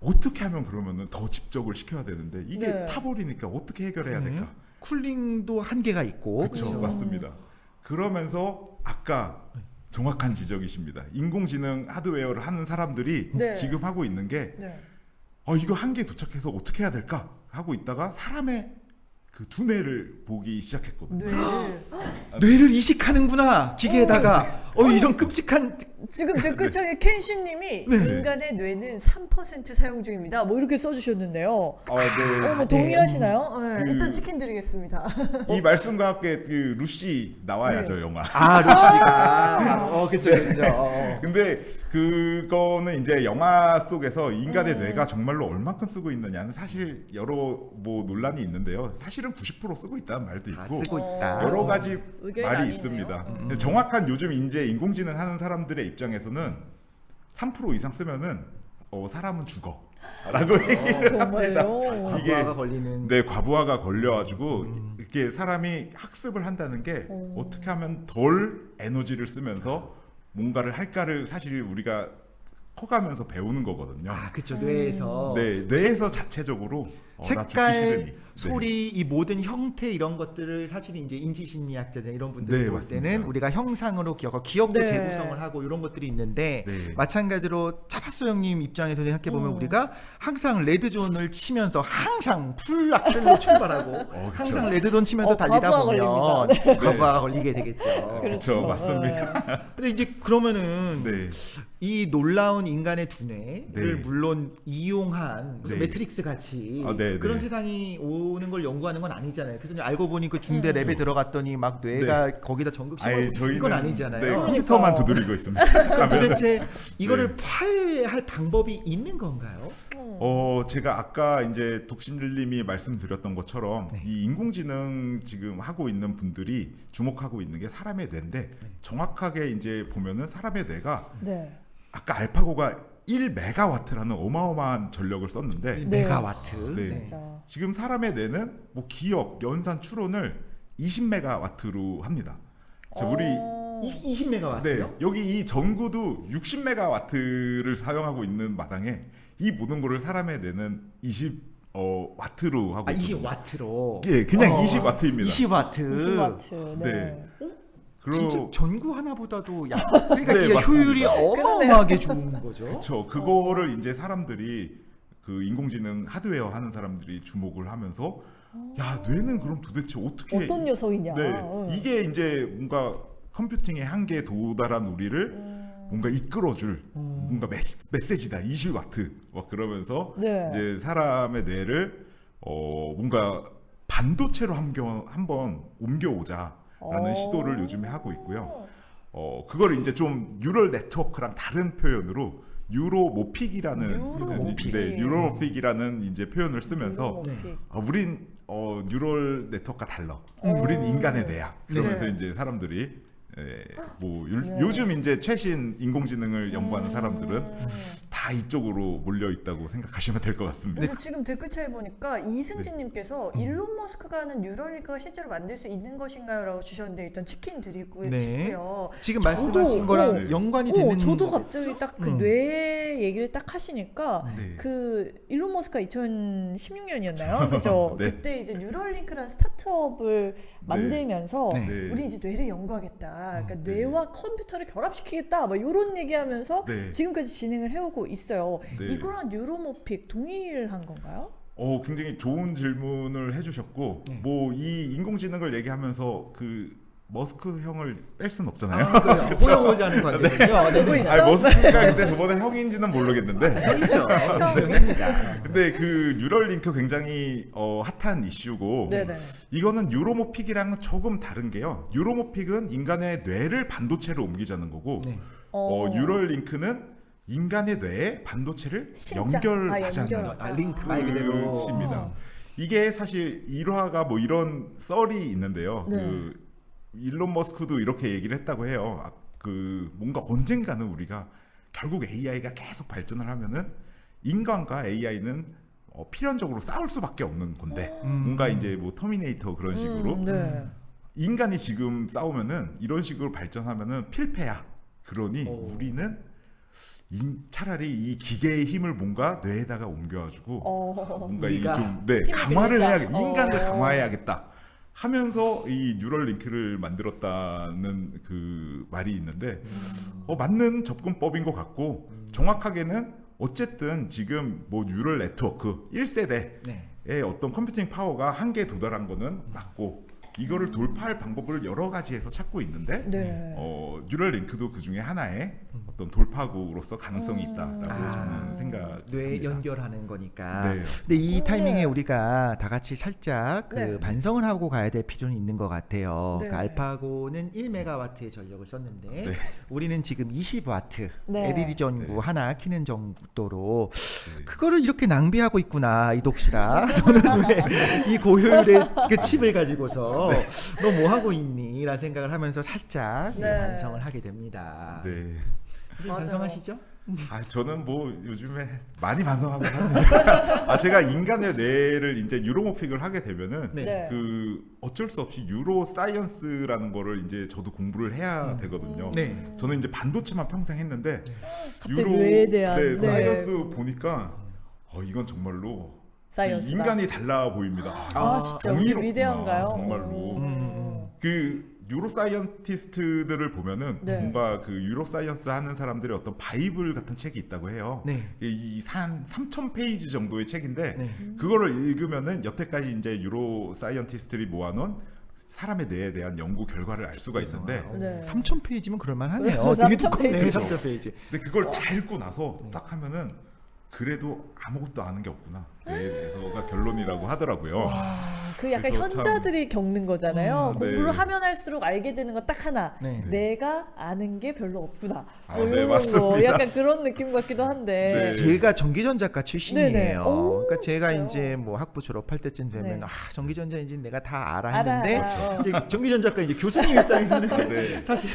어떻게 하면 그러면은 더 집적을 시켜야 되는데 이게 타버리니까 어떻게 해결해야 될까? 쿨링도 한계가 있고. 그렇죠, 맞습니다. 그러면서 아까 정확한 지적이십니다. 인공지능 하드웨어를 하는 사람들이 지금 하고 있는 게 이거 한계에 도착해서 어떻게 해야 될까 하고 있다가 사람의 그 두뇌를 보기 시작했거든요. 뇌를 이식하는구나 기계에다가. 이런 끔찍한. 지금 댓글창에 켄시님이 인간의 뇌는 3% 사용 중입니다. 뭐 이렇게 써주셨는데요. 뭐 동의하시나요? 일단 치킨 드리겠습니다. 이 말씀과 함께 그 루시 나와야죠 영화. 루시가. 그렇죠. 근데 그거는 이제 영화 속에서 인간의 뇌가 정말로 얼만큼 쓰고 있느냐는 사실 여러 뭐 논란이 있는데요. 사실은 90% 쓰고 있다는 말도 있고 쓰고 있다. 여러 가지 의견이 말이 아니네요. 있습니다. 근데 정확한 요즘 이제 인공지능 하는 사람들의 입장에서는 3% 이상 쓰면은 사람은 죽어. 라고 얘기를 합니다. 과부하가 걸리는. 네, 과부하가 걸려가지고 이렇게 사람이 학습을 한다는 게 어떻게 하면 덜 에너지를 쓰면서 뭔가를 할까를 사실 우리가 커가면서 배우는 거거든요. 그렇죠. 뇌에서. 네, 뇌에서 자체적으로 나 죽기 색깔, 싫으니. 소리, 이 모든 형태 이런 것들을 사실 이제 인지심리학자들 이런 분들이 볼 맞습니다. 때는 우리가 형상으로 기억하고 기억도 재구성을 하고 이런 것들이 있는데 마찬가지로 차파소 형님 입장에서 생각해 보면 우리가 항상 레드존을 치면서 항상 풀 악셀로 출발하고 항상 레드존 치면서 달리다 보면 과부하가 걸리게 되겠죠. 그렇죠, 맞습니다. 근데 이제 그러면은 이 놀라운 인간의 두뇌를 물론 이용한 매트릭스 같이 그런 세상이 오는 걸 연구하는 건 아니잖아요. 그래서 알고 보니 그 중대 랩에 들어갔더니 막 뇌가 거기다 전극 심어놓고 이건 아니잖아요. 컴퓨터만 두드리고 있습니다. 도대체 이거를 파해할 방법이 있는 건가요? 제가 아까 이제 독심들님이 말씀드렸던 것처럼 이 인공지능 지금 하고 있는 분들이 주목하고 있는 게 사람의 뇌인데 정확하게 이제 보면은 사람의 뇌가 아까 알파고가 1메가와트라는 어마어마한 전력을 썼는데 1메가와트. 지금 사람의 뇌는 뭐 기억, 연산, 추론을 20메가와트로 합니다. 자, 우리 20메가와트요? 여기 이 전구도 60메가와트를 사용하고 있는 마당에 이 모든 거를 사람의 뇌는 20와트로 하고 20와트로. 예, 그냥 20와트입니다. 20와트. 네. 진짜 전구 하나보다도 그러니까 이게 효율이 어마어마하게 좋은 거죠. 그렇죠. 그거를 이제 사람들이 그 인공지능 하드웨어 하는 사람들이 주목을 하면서 야, 뇌는 그럼 도대체 어떻게 어떤 녀석이냐. 이게 이제 뭔가 컴퓨팅의 한계에 도달한 우리를 뭔가 이끌어줄 뭔가 메시지다. 20와트 막 그러면서 이제 사람의 뇌를 뭔가 반도체로 한번 옮겨오자. 라는 시도를 요즘에 하고 있고요. 그걸 이제 좀 뉴럴 네트워크랑 다른 표현으로 뉴로모픽이라는 뉴로모픽이라는 이제 표현을 쓰면서 우린 뉴럴 네트워크가 달라. 우린 인간의 뇌야. 그러면서 이제 사람들이 뭐 요즘 이제 최신 인공지능을 연구하는 사람들은 다 이쪽으로 몰려 있다고 생각하시면 될 것 같습니다. 근데 지금 댓글창에 보니까 이승진님께서 일론 머스크가 하는 뉴럴링크가 실제로 만들 수 있는 것인가요?라고 주셨는데 일단 치킨 드리고 싶고요. 지금 말씀하신 거랑 연관이 되는. 저도 갑자기 딱 그 뇌 얘기를 딱 하시니까 그 일론 머스크가 2016년이었나요? 그죠? 그때 이제 뉴럴링크라는 스타트업을 만들면서 우리 이제 뇌를 연구하겠다. 그러니까 뇌와 컴퓨터를 결합시키겠다. 막 이런 얘기하면서 지금까지 진행을 해오고 있어요. 이거랑 뉴로모픽 동의를 한 건가요? 굉장히 좋은 질문을 해주셨고 뭐 이 인공지능을 얘기하면서 그 머스크 형을 뺄 수는 없잖아요. 호영호지 않은 관계죠. 머스크가 그때 저보다 형인지는 모르겠는데 형이죠. 형입니다. 근데 그 뉴럴링크 굉장히 핫한 이슈고 이거는 뉴로모픽이랑은 조금 다른 게요. 뉴로모픽은 인간의 뇌를 반도체로 옮기자는 거고 뉴럴링크는 인간의 뇌에 반도체를 연결하자는 링크 말 그대로 뜻입니다. 이게 사실 일화가 뭐 이런 썰이 있는데요. 그 일론 머스크도 이렇게 얘기를 했다고 해요. 그 뭔가 언젠가는 우리가 결국 AI가 계속 발전을 하면은 인간과 AI는 필연적으로 싸울 수밖에 없는 건데 뭔가 이제 뭐 터미네이터 그런 식으로 네. 인간이 지금 싸우면은 이런 식으로 발전하면은 필패야. 그러니 우리는 차라리 이 기계의 힘을 뭔가 뇌에다가 옮겨가지고 뭔가 이 좀 강화를 해야겠다. 인간을 강화해야겠다. 하면서 이 뉴럴 링크를 만들었다는 그 말이 있는데 맞는 접근법인 것 같고 정확하게는 어쨌든 지금 뭐 뉴럴 네트워크 1세대의 어떤 컴퓨팅 파워가 한계에 도달한 거는 맞고 이거를 돌파할 방법을 여러 가지에서 찾고 있는데 뉴럴 링크도 그 중에 하나의 어떤 돌파구로서 가능성이 있다라고 저는 생각합니다. 뇌 연결하는 거니까. 네. 근데 이 타이밍에 우리가 다 같이 살짝 그 반성을 하고 가야 될 필요는 있는 것 같아요. 네. 그 알파고는 1메가와트의 전력을 썼는데 네. 우리는 지금 20와트 네. LED 전구 하나 키는 정도로 그거를 이렇게 낭비하고 있구나 이독실아. 너는 왜 이 고효율의 그 칩을 가지고서 너 뭐 하고 있니? 라는 생각을 하면서 살짝 반성을 하게 됩니다. 네. 반성하시죠? 저는 뭐 요즘에 많이 반성하고 하는데 제가 인간의 뇌를 이제 뉴로모픽을 하게 되면은 그 어쩔 수 없이 뉴로 사이언스라는 거를 이제 저도 공부를 해야 되거든요. 저는 이제 반도체만 평생 했는데 뇌에 대한 사이언스 보니까 이건 정말로 사이언스다. 인간이 달라 보입니다. 진짜 위대한가요? 정말로 그 뉴로사이언티스트들을 보면은 뭔가 그 뉴로사이언스 하는 사람들의 어떤 바이블 같은 책이 있다고 해요. 이 3,000페이지 정도의 책인데 그거를 읽으면은 여태까지 이제 뉴로사이언티스트들이 모아놓은 사람의 뇌에 대한 연구 결과를 알 수가 있는데 3,000페이지면 그럴만하네요. 되게 두껍네. 3,000페이지. 근데 그걸 다 읽고 나서 딱 하면은 그래도 아무것도 아는 게 없구나. 뇌에서가 결론이라고 하더라고요. 그 약간 현자들이 겪는 거잖아요. 공부를 하면 할수록 알게 되는 거 딱 하나. 내가 아는 게 별로 없구나. 이런 거 약간 그런 느낌 같기도 한데. 제가 전기전자과 출신이에요. 그러니까 제가 이제 뭐 학부 졸업할 때쯤 되면 전기전자 이제 내가 다 알아 했는데 이제 전기전자과 이제 교수님 입장에서는 사실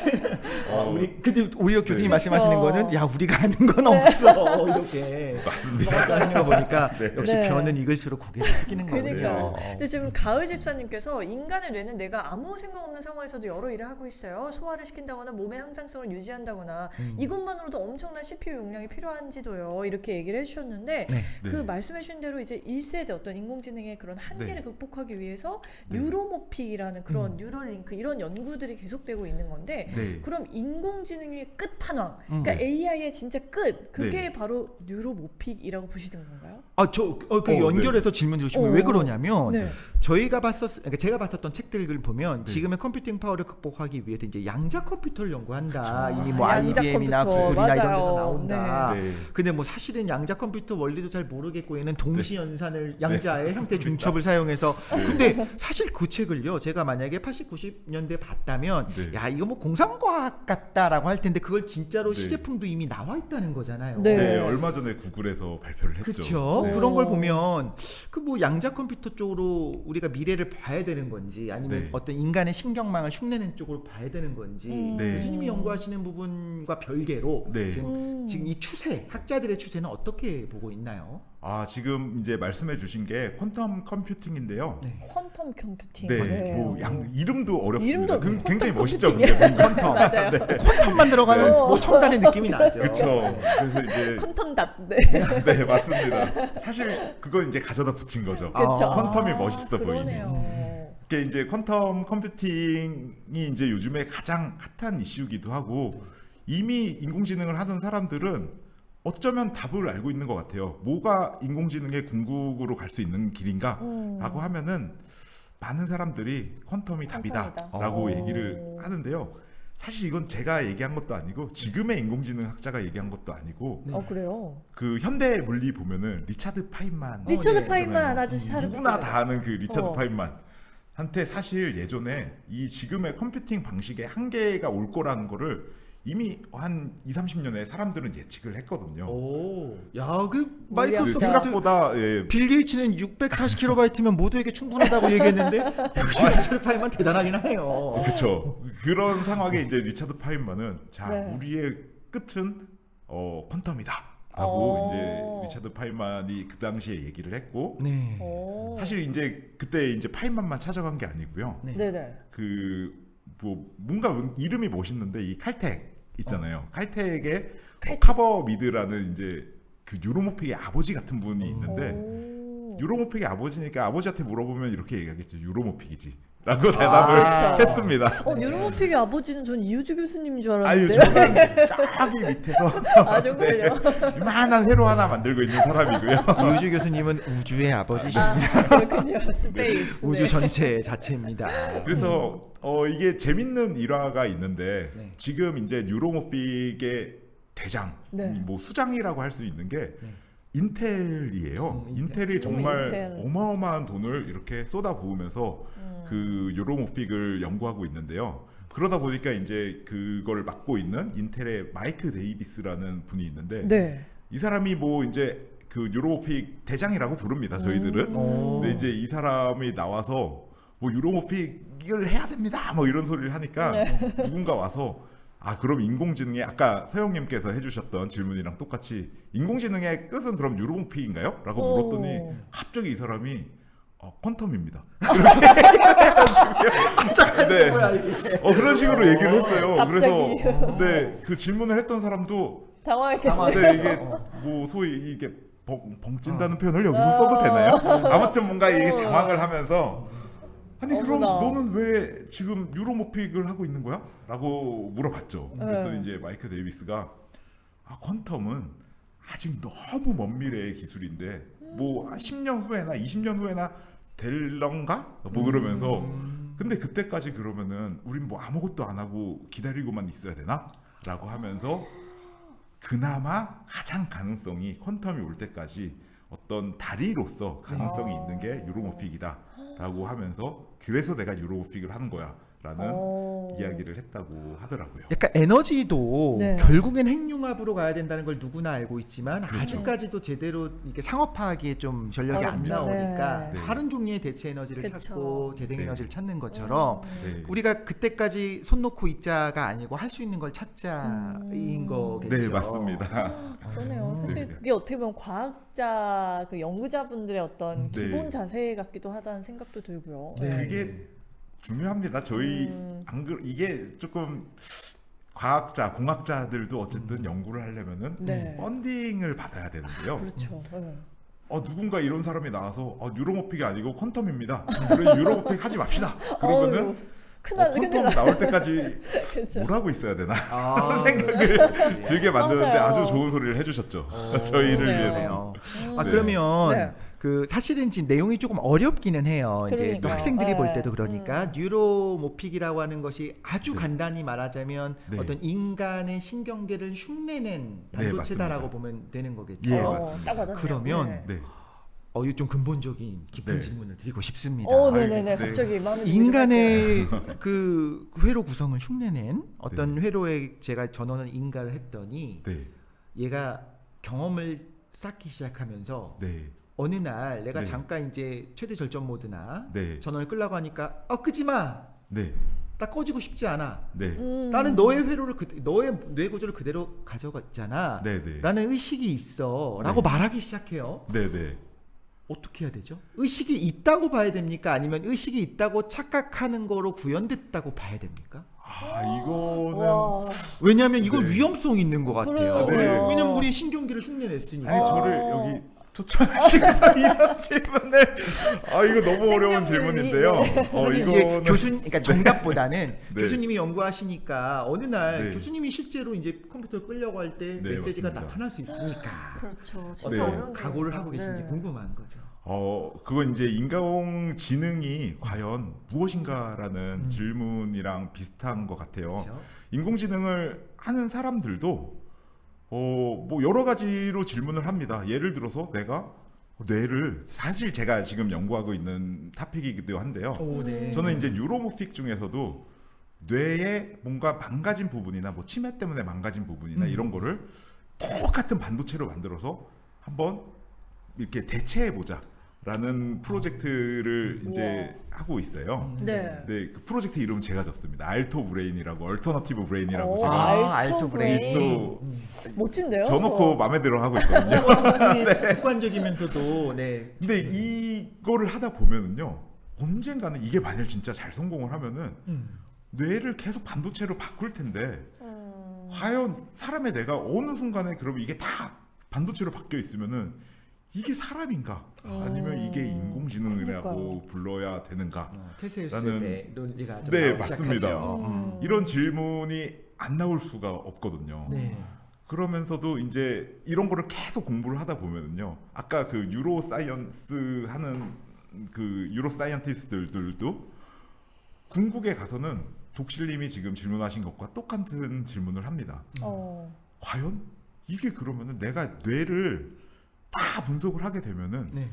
우리 근데 오히려 교수님 말씀하시는 거는 야 우리가 아는 건 없어 이렇게 맞습니다. 하는 거 보니까 역시 변은 익을수록 고개를 숙이는 거예요. 근데 지금 가을 집사님께서 인간의 뇌는 내가 아무 생각 없는 상황에서도 여러 일을 하고 있어요. 소화를 시킨다거나 몸의 항상성을 유지한다거나 이것만으로도 엄청난 CPU 용량이 필요한지도요. 이렇게 얘기를 해주셨는데 그 말씀해주신 대로 이제 1세대 어떤 인공지능의 그런 한계를 극복하기 위해서 뉴로모픽이라는 그런 뉴럴링크 이런 연구들이 계속되고 있는 건데 그럼 인공지능의 끝판왕, 그러니까 AI의 진짜 끝 그게 바로 뉴로모픽이라고 보시는 건가요? 그 연결해서 질문 주시면 왜 그러냐면 그러니까 제가 봤었던 책들을 보면 지금의 컴퓨팅 파워를 극복하기 위해서 이제 양자 컴퓨터를 연구한다. 이 뭐 IBM이나 구글이나 이런 데서 나온다. 근데 뭐 사실은 양자 컴퓨터 원리도 잘 모르겠고 얘는 동시 연산을 양자의 형태 중첩을 사용해서 근데 사실 그 책을요. 제가 만약에 80, 90년대 봤다면 야 이거 뭐 공상과학 같다라고 할 텐데 그걸 진짜로 시제품도 이미 나와 있다는 거잖아요. 얼마 전에 구글에서 발표를 했죠. 그렇죠. 그런 걸 보면 그 뭐 양자 컴퓨터 쪽으로 우리가 미래를 봐야 되는 건지 아니면 어떤 인간의 신경망을 흉내내는 쪽으로 봐야 되는 건지 교수님이 연구하시는 부분과 별개로 지금 이 추세, 학자들의 추세는 어떻게 보고 있나요? 지금 이제 말씀해 주신 게 퀀텀 컴퓨팅인데요. 퀀텀 컴퓨팅. 뭐 이름도 어렵습니다. 이름도 굉장히 멋있죠. 근데 퀀텀. 맞아요. 퀀텀만 들어가면 뭐 첨단의 느낌이 나죠. 그렇죠. 그래서 이제 퀀텀답. 네, 맞습니다. 사실 그건 이제 가져다 붙인 거죠. 퀀텀이 멋있어 보이니. 이게 이제 퀀텀 컴퓨팅이 이제 요즘에 가장 핫한 이슈기도 하고 이미 인공지능을 하던 사람들은 어쩌면 답을 알고 있는 것 같아요. 뭐가 인공지능의 궁극으로 갈 수 있는 길인가? 라고 하면은 많은 사람들이 퀀텀이 답이다라고 얘기를 하는데요. 사실 이건 제가 얘기한 것도 아니고 지금의 인공지능 학자가 얘기한 것도 아니고 그래요? 그 현대 물리 보면은 리차드 파인만 아저씨 누구나 다 아는 그 리차드 파인만 한테 사실 예전에 이 지금의 컴퓨팅 방식의 한계가 올 거라는 거를 이미 한 20, 30년에 사람들은 예측을 했거든요. 그 마이크로소프트 생각보다 빌 게이츠는 640kb면 모두에게 충분하다고 얘기했는데 역시 리차드 파인만 대단하긴 하네요. 그렇죠. 그런 상황에 이제 리차드 파인만은 우리의 끝은 퀀텀이다. 라고 이제 리차드 파인만이 그 당시에 얘기를 했고 네. 사실 이제 그때 이제 파인만만 찾아간 게 아니고요. 네네. 그 뭐 뭔가 이름이 멋있는데 이 칼텍 있잖아요. 칼텍의 카버 미드라는 이제 그 유로모픽의 아버지 같은 분이 있는데 유로모픽의 아버지니까 아버지한테 물어보면 이렇게 얘기하겠죠. 유로모픽이지. 라고 대답을 했습니다. 유로모픽의 아버지는 전 이우주 교수님인 줄 아유, 알았는데. 저는 저기 밑에서 아, 정말요? 이만한 회로 하나 만들고 있는 사람이고요. 이우주 교수님은 우주의 아버지십니다. 그렇군요. 스페이스. 우주 전체 자체입니다. 그래서 이게 재밌는 일화가 있는데 지금 이제 뉴로모픽의 대장, 뭐 수장이라고 할 수 있는 게 인텔이에요. 인텔이 정말 인텔. 어마어마한 돈을 이렇게 쏟아 부으면서 그 유로모픽을 연구하고 있는데요. 그러다 보니까 이제 그걸 맡고 있는 인텔의 마이크 데이비스라는 분이 있는데 이 사람이 뭐 이제 그 유로모픽 대장이라고 부릅니다. 저희들은. 근데 이제 이 사람이 나와서 뭐 유로모픽을 해야 됩니다. 뭐 이런 소리를 하니까 누군가 와서 아 그럼 인공지능의 아까 서영님께서 해주셨던 질문이랑 똑같이 인공지능의 끝은 그럼 유로모픽인가요? 라고 물었더니 갑자기 이 사람이 퀀텀입니다. 네. 그런 식으로 얘기를 했어요. 그래서 그 질문을 했던 사람도 당황했겠어요. 이게 뭐 소위 이게 벙찐다는 표현을 여기서 써도 되나요? 아무튼 뭔가 이게 당황을 하면서 아니 그럼 너는 왜 지금 유로모픽을 하고 있는 거야? 라고 물어봤죠. 그랬더니 이제 마이크 데이비스가 퀀텀은 아직 너무 먼 미래의 기술인데 뭐 10년 후에나 20년 후에나 될런가? 뭐 그러면서 근데 그때까지 그러면은 우린 뭐 아무것도 안 하고 기다리고만 있어야 되나? 라고 하면서 그나마 가장 가능성이 퀀텀이 올 때까지 어떤 다리로서 가능성이 있는 게 유로모픽이다 라고 하면서 그래서 내가 유로모픽을 하는 거야 라는 이야기를 했다고 하더라고요. 약간 에너지도 결국엔 핵융합으로 가야 된다는 걸 누구나 알고 있지만 아직까지도 제대로 이게 상업화하기에 좀 전력이 안 나오니까 다른 종류의 대체 에너지를 찾고 재생에너지를 찾는 것처럼 우리가 그때까지 손 놓고 있자가 아니고 할 수 있는 걸 찾자인 거겠죠. 네, 맞습니다. 그러네요. 사실 그게 어떻게 보면 과학자, 그 연구자분들의 어떤 기본 자세 같기도 하다는 생각도 들고요. 그게 중요합니다. 저희 이게 조금 과학자, 공학자들도 어쨌든 연구를 하려면은 펀딩을 받아야 되는데요. 그렇죠. 누군가 이런 사람이 나와서 유로모픽이 아니고 퀀텀입니다. 그래 유로모픽 하지 맙시다. 그러면은 퀀텀 나올 때까지 뭘 하고 있어야 되나 하는 생각을 들게 만드는데 아주 좋은 소리를 해주셨죠. 저희를 위해서. 그러면 그 사실은 지금 내용이 조금 어렵기는 해요. 이제 또 학생들이 볼 때도 그러니까 뉴로모픽이라고 하는 것이 아주 간단히 말하자면 어떤 인간의 신경계를 흉내낸 반도체다라고 보면 되는 거겠죠. 예, 맞습니다. 그러면 이거 좀 근본적인 깊은 질문을 드리고 싶습니다. 네네네. 갑자기 마음이 인간의 그 회로 구성을 흉내낸 어떤 회로에 제가 전원을 인가를 했더니 얘가 경험을 쌓기 시작하면서 어느 날 내가 잠깐 이제 최대 절전 모드나 전원을 끄려고 하니까 끄지 마. 나 꺼지고 싶지 않아. 나는 너의 회로를 너의 뇌 구조를 그대로 가져갔잖아. 라는 의식이 있어. 라고 말하기 시작해요. 어떻게 해야 되죠? 의식이 있다고 봐야 됩니까? 아니면 의식이 있다고 착각하는 거로 구현됐다고 봐야 됩니까? 이거는 왜냐하면 이건 위험성이 있는 것 같아요. 왜냐면 우리 신경계를 흉내냈으니까. 아니 저를 여기 초청하시면서 이런 질문을 이거 너무 어려운 질문인데요. 이게 그러니까 정답보다는 교수님이 연구하시니까 어느 날 교수님이 실제로 이제 컴퓨터를 끄려고 할 때 메시지가 나타날 수 있으니까. 그렇죠. 진짜 어려운 각오를 하고 계신지 궁금한 거죠. 그건 이제 인공지능이 과연 무엇인가라는 질문이랑 비슷한 것 같아요. 인공지능을 하는 사람들도 뭐 여러 가지로 질문을 합니다. 예를 들어서 내가 뇌를 사실 제가 지금 연구하고 있는 토픽이기도 한데요. 저는 이제 뉴로모픽 중에서도 뇌에 뭔가 망가진 부분이나 뭐 치매 때문에 망가진 부분이나 이런 거를 똑같은 반도체로 만들어서 한번 이렇게 대체해 보자. 라는 프로젝트를 이제 하고 있어요. 네. 네, 그 프로젝트 이름 제가 줬습니다. 알토 브레인이라고, 얼터너티브 브레인이라고 오, 제가 알토 브레인. 또 멋진데요? 져놓고 마음에 들어 하고 있거든요. 네. 습관적이면서도 네. 근데 이거를 하다 보면은요, 언젠가는 이게 만약 진짜 잘 성공을 하면은 뇌를 계속 반도체로 바꿀 텐데 과연 사람의 뇌가 어느 순간에 그러면 이게 다 반도체로 바뀌어 있으면은 이게 사람인가 아니면 이게 인공지능이라고 불러야 되는가? 테슬스의 논리가 좀 네, 나오기 맞습니다. 시작하죠. 이런 질문이 안 나올 수가 없거든요. 네. 그러면서도 이제 이런 거를 계속 공부를 하다 보면은요, 아까 그 유로 사이언스 하는 그 유로 사이언티스트들도 궁극에 가서는 독실님이 지금 질문하신 것과 똑같은 질문을 합니다. 과연 이게 그러면은 내가 뇌를 다 분석을 하게 되면은 네.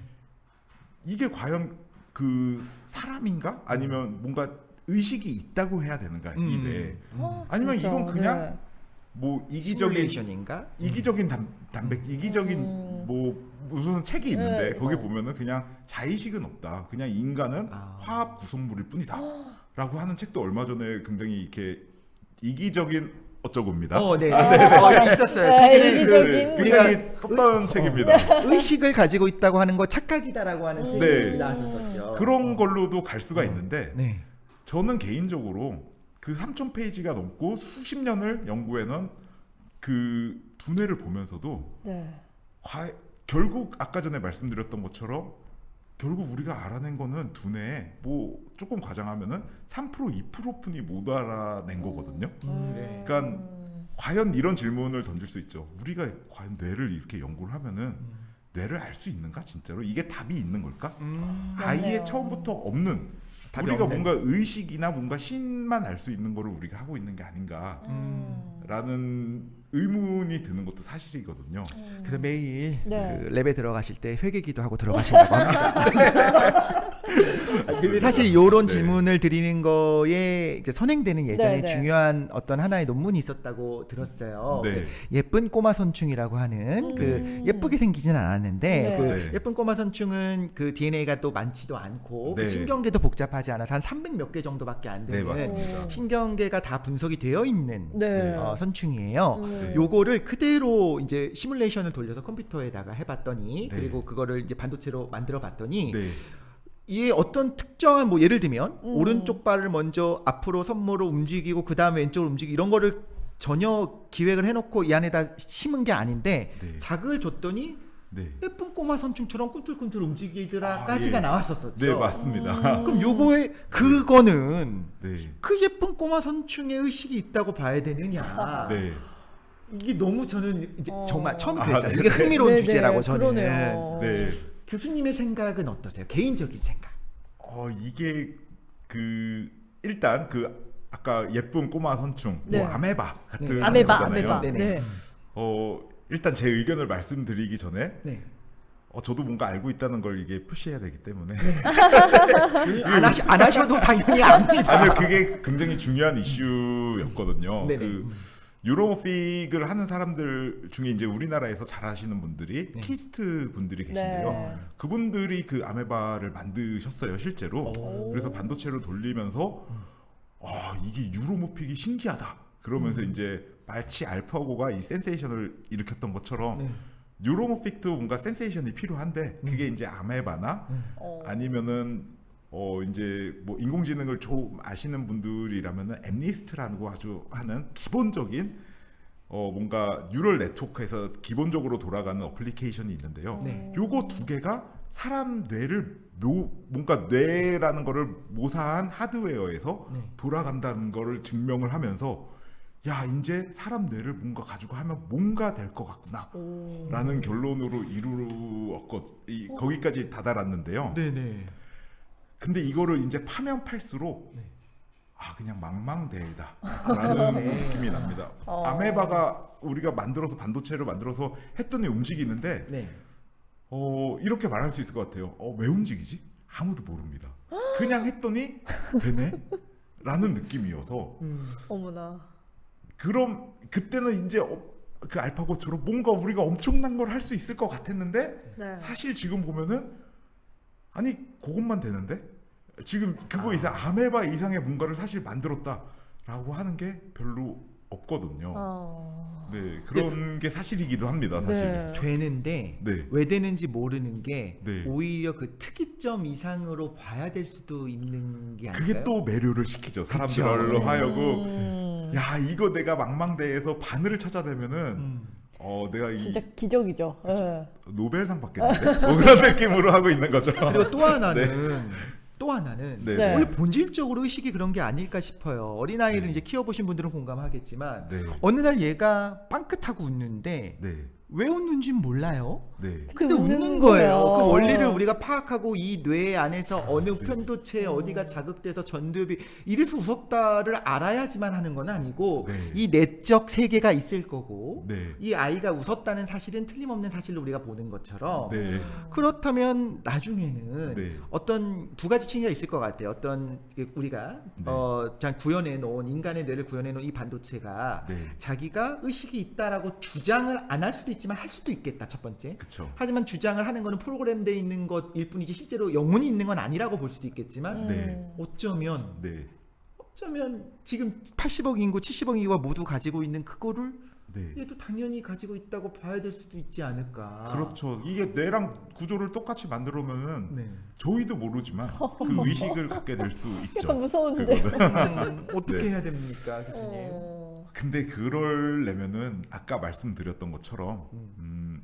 이게 과연 그 사람인가? 아니면 뭔가 의식이 있다고 해야 되는가? 이 뇌에. 아니면 진짜, 이건 그냥 네. 뭐 시뮬레이션인가? 이기적인 단백, 이기적인 뭐 무슨 책이 있는데 네. 거기 보면은 그냥 자의식은 없다. 그냥 인간은 화합 구성물일 뿐이다. 라고 하는 책도 얼마 전에 굉장히 이렇게 이기적인 어쩌고입니다. 네. 네. 있었어요. 이기적인 굉장히 떴던 책입니다. 의식을 가지고 있다고 하는 거 착각이다라고 하는 책이 네. 나왔었죠. 그런 걸로도 갈 수가 있는데 네. 저는 개인적으로 그 3,000페이지가 넘고 수십 년을 연구해놓은 그 두뇌를 보면서도 네. 결국 아까 전에 말씀드렸던 것처럼 결국 우리가 알아낸 거는 두뇌에 뭐 조금 과장하면은 3% 2%뿐이 못 알아낸 거거든요. 그러니까 과연 이런 질문을 던질 수 있죠. 우리가 과연 뇌를 이렇게 연구를 하면은 뇌를 알 수 있는가 진짜로? 이게 답이 있는 걸까? 아예 맞네요. 처음부터 없는 우리가 뭔가 의식이나 뭔가 신만 알 수 있는 거를 우리가 하고 있는 게 아닌가라는 의문이 드는 것도 사실이거든요. 그래서 매일 네. 그 랩에 들어가실 때 회개기도 하고 들어가신다고 합니다. 근데 사실 이런 질문을 드리는 거에 이제 선행되는 예전에 네, 네. 중요한 어떤 하나의 논문이 있었다고 들었어요. 네. 그 예쁜 꼬마 선충이라고 하는 그 예쁘게 생기진 않았는데 네. 그 네. 예쁜 꼬마 선충은 그 DNA가 또 많지도 않고 네. 그 신경계도 복잡하지 않아서 한 300 몇 개 정도밖에 안 네, 되는 맞습니다. 신경계가 다 분석이 되어 있는 네. 선충이에요. 요거를 그대로 이제 시뮬레이션을 돌려서 컴퓨터에다가 해봤더니 네. 그리고 그거를 이제 반도체로 만들어봤더니 네. 이게 어떤 특정한 뭐 예를 들면 오른쪽 발을 먼저 앞으로 선모로 움직이고 그 다음에 왼쪽으로 움직이고 이런 거를 전혀 기획을 해놓고 이 안에다 심은 게 아닌데 네. 자극을 줬더니 네. 예쁜 꼬마 선충처럼 꿈틀꿈틀 움직이더라까지가 예. 나왔었었죠. 네, 맞습니다. 그럼 요거에 그거는 네. 그 예쁜 꼬마 선충의 의식이 있다고 봐야 되느냐? 네. 이게 너무 저는 이제 정말 처음 아, 그랬잖아요. 네. 이게 흥미로운 네, 주제라고 네, 저는. 그러네요. 네. 교수님의 생각은 어떠세요? 개인적인 생각. 이게 그 일단 그 아까 예쁜 꼬마 선충, 네. 뭐 아메바 같은 네. 아메바, 거잖아요. 아메바. 네. 일단 제 의견을 말씀드리기 전에 네. 저도 뭔가 알고 있다는 걸 이게 표시해야 되기 때문에 안 하셔도 당연히 압니다. 아니요, 그게 굉장히 중요한 이슈였거든요. 네네. 그 유로모픽을 하는 사람들 중에 이제 우리나라에서 잘하시는 분들이 네. 키스트 분들이 계신데요. 네. 그분들이 그 아메바를 만드셨어요, 실제로. 그래서 반도체로 돌리면서 이게 유로모픽이 신기하다. 그러면서 이제 마치 알파고가 이 센세이션을 일으켰던 것처럼 네. 유로모픽도 뭔가 센세이션이 필요한데 그게 이제 아메바나 아니면은 이제 뭐 인공지능을 좀 아시는 분들이라면은 엠니스트라는 거 아주 하는 기본적인 뭔가 뉴럴 네트워크에서 기본적으로 돌아가는 어플리케이션이 있는데요. 네. 요거 두 개가 사람 뇌를 뭔가 뇌라는 거를 모사한 하드웨어에서 네. 돌아간다는 거를 증명을 하면서 야, 이제 사람 뇌를 뭔가 가지고 하면 뭔가 될 것 같구나 라는 결론으로 거기까지 다다랐는데요. 네네. 근데 이거를 이제 파면 팔수록 그냥 망망대해다 라는 느낌이 납니다. 아메바가 우리가 만들어서 반도체를 만들어서 했더니 움직이는데 네. 이렇게 말할 수 있을 것 같아요. 왜 움직이지? 아무도 모릅니다. 그냥 했더니 되네? 라는 느낌이어서 어머나. 그럼 그때는 이제 그 알파고처럼 뭔가 우리가 엄청난 걸 할 수 있을 것 같았는데 네. 사실 지금 보면은 아니 그것만 되는데 지금 그거 이상 아메바 이상의 뭔가를 사실 만들었다라고 하는 게 별로 없거든요. 네, 그런 게 사실이기도 합니다. 사실. 네. 되는데 네. 왜 되는지 모르는 게 네. 오히려 그 특이점 이상으로 봐야 될 수도 있는 게 아닐까요? 그게 또 매료를 시키죠. 사람들로 하여금 야 이거 내가 망망대해에서 바늘을 찾아내면은 내가 진짜 기적이죠. 노벨상 받겠는데 뭐 그런 느낌으로 하고 있는 거죠. 그리고 또 하나는 또 하나는 네. 네. 원래 본질적으로 의식이 그런 게 아닐까 싶어요. 어린아이를 이제 키워보신 분들은 공감하겠지만 네. 어느 날 얘가 빵긋하고 웃는데 네. 왜 웃는지는 몰라요. 네. 근데 웃는 웃는 거예요. 거예요. 그 원리를 우리가 파악하고 이 뇌 안에서 어느 편도체 어디가 자극돼서 전두엽이 이래서 웃었다를 알아야지만 하는 건 아니고 네. 이 내적 세계가 있을 거고 네. 이 아이가 웃었다는 사실은 틀림없는 사실로 우리가 보는 것처럼 네. 그렇다면 나중에는 네. 어떤 두 가지 층위가 있을 것 같아요. 어떤 우리가 네. 자 구현해 놓은 인간의 뇌를 구현해 놓은 이 반도체가 네. 자기가 의식이 있다라고 주장을 안 할 수도 있지만 할 수도 있겠다. 첫 번째. 그쵸. 하지만 주장을 하는 거는 프로그램되어 있는 것일 뿐이지 실제로 영혼이 있는 건 아니라고 볼 수도 있겠지만 네. 어쩌면 네. 지금 80억 인구, 70억 인구가 모두 가지고 있는 그거를 네. 얘도 당연히 가지고 있다고 봐야 될 수도 있지 않을까. 그렇죠. 이게 뇌랑 구조를 똑같이 만들어면은 네. 저희도 모르지만 그 의식을 갖게 될 수 있죠. 약간 무서운데. 어떻게 네. 해야 됩니까, 교수님? 근데 그러려면은 아까 말씀드렸던 것처럼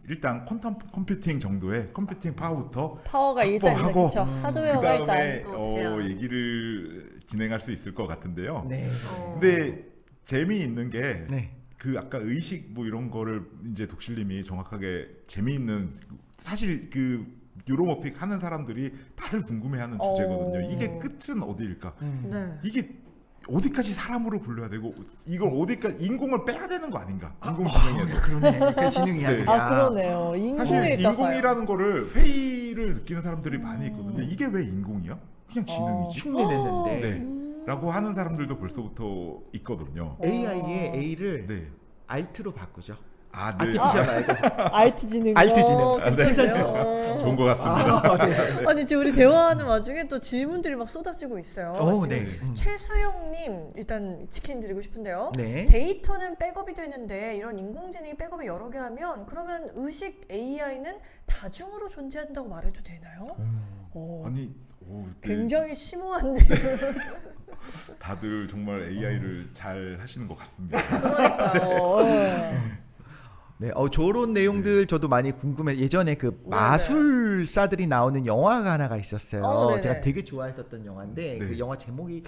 일단 퀀텀 컴퓨팅 정도의 컴퓨팅 파워부터 파워가 일단 확보하고 그렇죠. 하드웨어가 그다음에 일단 얘기를 진행할 수 있을 것 같은데요. 네. 근데 재미있는 게 네. 그 아까 의식 뭐 이런 거를 이제 독실님이 정확하게 재미있는 사실 그 뉴로모픽 하는 사람들이 다들 궁금해하는 주제거든요. 이게 끝은 어디일까? 네. 이게 어디까지 사람으로 불러야 되고 이걸 어디까지 인공을 빼야 되는 거 아닌가? 인공지능에서. 그러네. 그 지능이 아니라. 네. 아 그러네요. 사실 인공일까 봐요. 인공이라는 거를 회의를 느끼는 사람들이 많이 있거든요. 이게 왜 인공이야? 그냥 지능이지. 흉내냈는데. 네. 라고 하는 사람들도 벌써부터 있거든요. AI의 A를 네. 알트로 바꾸죠. 아, 네. 아티피셜 말고. 알트 지능. 알트 지능. 괜찮죠. 좋은 것 같습니다. 네. 아니 지금 우리 대화하는 와중에 또 질문들이 막 쏟아지고 있어요. 지금 네. 최수영님 일단 치킨 드리고 싶은데요. 네. 데이터는 백업이 되는데 이런 인공지능이 백업을 여러 개 하면 그러면 의식 AI는 다중으로 존재한다고 말해도 되나요? 아니, 네. 굉장히 심오한데요. 다들 정말 AI를 잘 하시는 것 같습니다. 그러니까요. 네, 저런 내용들 저도 많이 궁금해. 예전에 그 마술사들이 나오는 영화가 하나가 있었어요. 제가 되게 좋아했었던 영화인데 네. 그 영화 제목이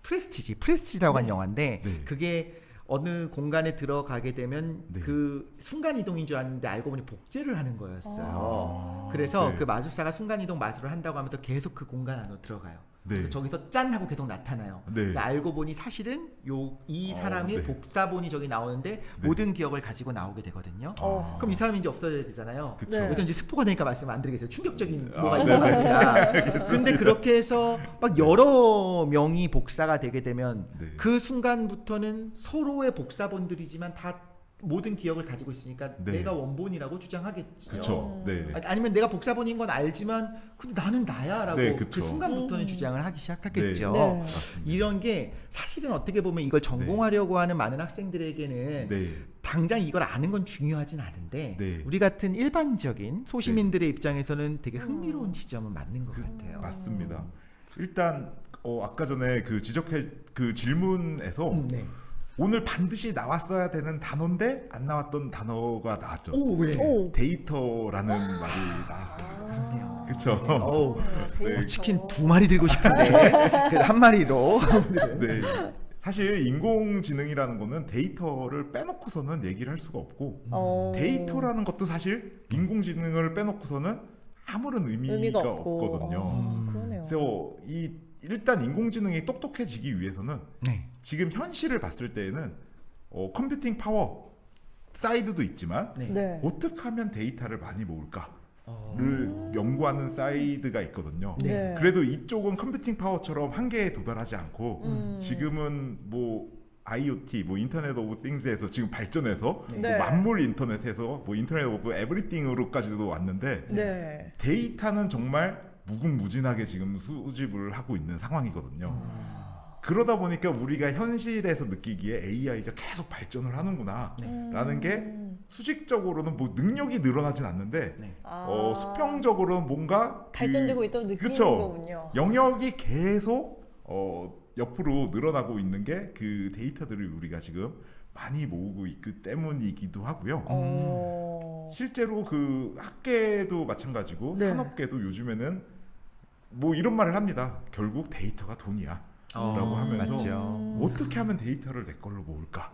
프레스티지라고 한 영화인데 네. 그게 어느 공간에 들어가게 되면 네. 그 순간 이동인 줄 알았는데 알고 보니 복제를 하는 거였어요. 그래서 네. 그 마술사가 순간 이동 마술을 한다고 하면서 계속 그 공간 안으로 들어가요. 네. 그래서 저기서 짠 하고 계속 나타나요. 네. 근데 알고 보니 사실은 이 사람의 네. 복사본이 저기 나오는데 모든 기억을 가지고 나오게 되거든요. 그럼 이 사람이 이제 없어져야 되잖아요. 그쵸. 네. 일단 이제 스포가 되니까 말씀 안 드리겠어요. 충격적인 아, 뭐가 네, 있는 것 네. 같아요. 근데 그렇게 해서 막 여러 명이 복사가 되게 되면 네. 그 순간부터는 서로의 복사본들이지만 다 모든 기억을 가지고 있으니까 네. 내가 원본이라고 주장하겠죠. 그렇죠. 네. 아니면 내가 복사본인 건 알지만 근데 나는 나야라고 네, 그 그쵸. 순간부터는 주장을 하기 시작하겠죠. 네. 이런 게 사실은 어떻게 보면 이걸 전공하려고 하는 많은 학생들에게는 네. 당장 이걸 아는 건 중요하진 않은데 네. 우리 같은 일반적인 소시민들의 입장에서는 되게 흥미로운 지점은 맞는 것 같아요. 맞습니다. 일단 아까 전에 그 그 질문에서 네. 오늘 반드시 나왔어야 되는 단어인데 안 나왔던 단어가 나왔죠. 왜? 데이터라는 말이 나왔어요. 그렇죠. 네. 치킨 2마리 들고 싶은데 그래도 한 마리로. 네. 사실 인공지능이라는 거는 데이터를 빼놓고서는 얘기를 할 수가 없고 데이터라는 것도 사실 인공지능을 빼놓고서는 아무런 의미가 없거든요. 그러네요. 그래서 일단 인공지능이 똑똑해지기 위해서는 지금 현실을 봤을 때에는 컴퓨팅 파워 사이드도 있지만 네. 어떻게 하면 데이터를 많이 모을까를 연구하는 사이드가 있거든요. 네. 그래도 이쪽은 컴퓨팅 파워처럼 한계에 도달하지 않고 지금은 뭐 IoT, 뭐 인터넷 오브 띵스에서 지금 발전해서 네. 뭐 만물 인터넷에서 뭐 인터넷 오브 에브리띵으로까지도 왔는데 네. 데이터는 정말 무궁무진하게 지금 수집을 하고 있는 상황이거든요. 그러다 보니까 우리가 현실에서 느끼기에 AI가 계속 발전을 하는구나라는 게 수직적으로는 뭐 능력이 늘어나진 않는데 수평적으로는 뭔가 발전되고 있다고 느끼는 그쵸? 거군요. 영역이 계속 옆으로 늘어나고 있는 게 그 데이터들을 우리가 지금 많이 모으고 있기 때문이기도 하고요. 실제로 그 학계도 마찬가지고 네. 산업계도 요즘에는 뭐 이런 말을 합니다. 결국 데이터가 돈이야. 라고 하면서 맞죠. 어떻게 하면 데이터를 내 걸로 모을까?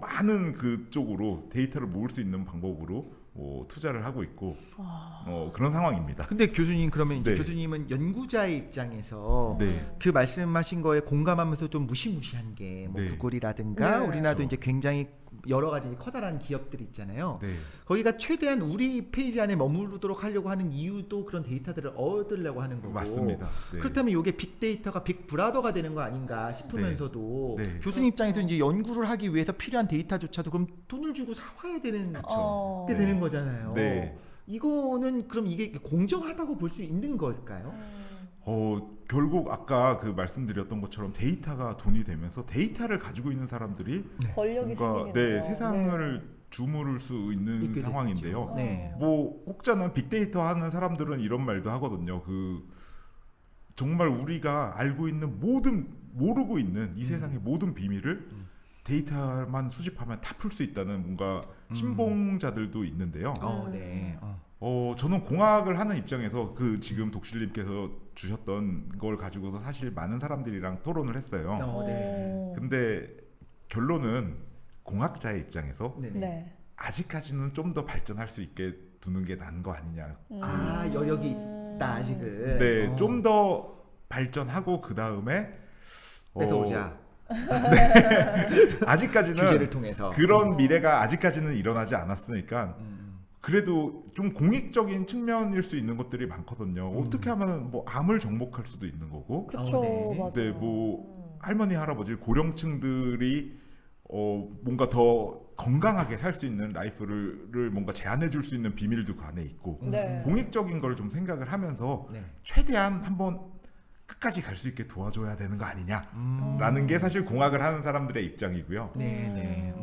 많은 그쪽으로 데이터를 모을 수 있는 방법으로 투자를 하고 있고 그런 상황입니다. 근데 교수님 그러면 이제 네. 교수님은 연구자의 입장에서 네. 그 말씀하신 거에 공감하면서 좀 무시무시한 게 뭐 네. 구글이라든가 네. 우리나라도 그렇죠. 이제 굉장히 여러 가지 커다란 기업들이 있잖아요. 네. 거기가 최대한 우리 페이지 안에 머무르도록 하려고 하는 이유도 그런 데이터들을 얻으려고 하는 거고. 맞습니다. 네. 그렇다면 이게 빅데이터가 빅브라더가 되는 거 아닌가 싶으면서도 네. 네. 교수님 입장에서 이제 연구를 하기 위해서 필요한 데이터조차도 그럼 돈을 주고 사와야 되는 게 되는 거잖아요. 네. 이거는 그럼 이게 공정하다고 볼 수 있는 걸까요? 결국 아까 그 말씀드렸던 것처럼 데이터가 돈이 되면서 데이터를 가지고 있는 사람들이 권력이 뭔가 생기는 세상을 주무를 수 있는 있게 상황인데요. 되죠. 네. 뭐 혹자는 빅데이터 하는 사람들은 이런 말도 하거든요. 그 정말 우리가 알고 있는 모르고 있는 이 세상의 모든 비밀을 데이터만 수집하면 다 풀 수 있다는 뭔가 신봉자들도 있는데요. 네. 저는 공학을 하는 입장에서 그 지금 독실님께서 주셨던 걸 가지고서 사실 많은 사람들이랑 토론을 했어요. 네. 근데 결론은 공학자의 입장에서 네. 아직까지는 좀 더 발전할 수 있게 두는 게 나은 거 아니냐. 아 여력이 있다 아직은. 네, 좀 더 발전하고 그 다음에 뺏어오자. 아직까지는 규제를 통해서 그런 미래가 아직까지는 일어나지 않았으니까 그래도 좀 공익적인 측면일 수 있는 것들이 많거든요. 어떻게 하면 뭐 암을 정복할 수도 있는 거고. 그쵸, 네. 맞아요. 네, 뭐 할머니 할아버지 고령층들이 뭔가 더 건강하게 살 수 있는 라이프를 뭔가 제안해 줄 수 있는 비밀도 그 안에 있고 네. 공익적인 걸 좀 생각을 하면서 네. 최대한 한번 끝까지 갈 수 있게 도와줘야 되는 거 아니냐라는 게 사실 공학을 하는 사람들의 입장이고요. 네네.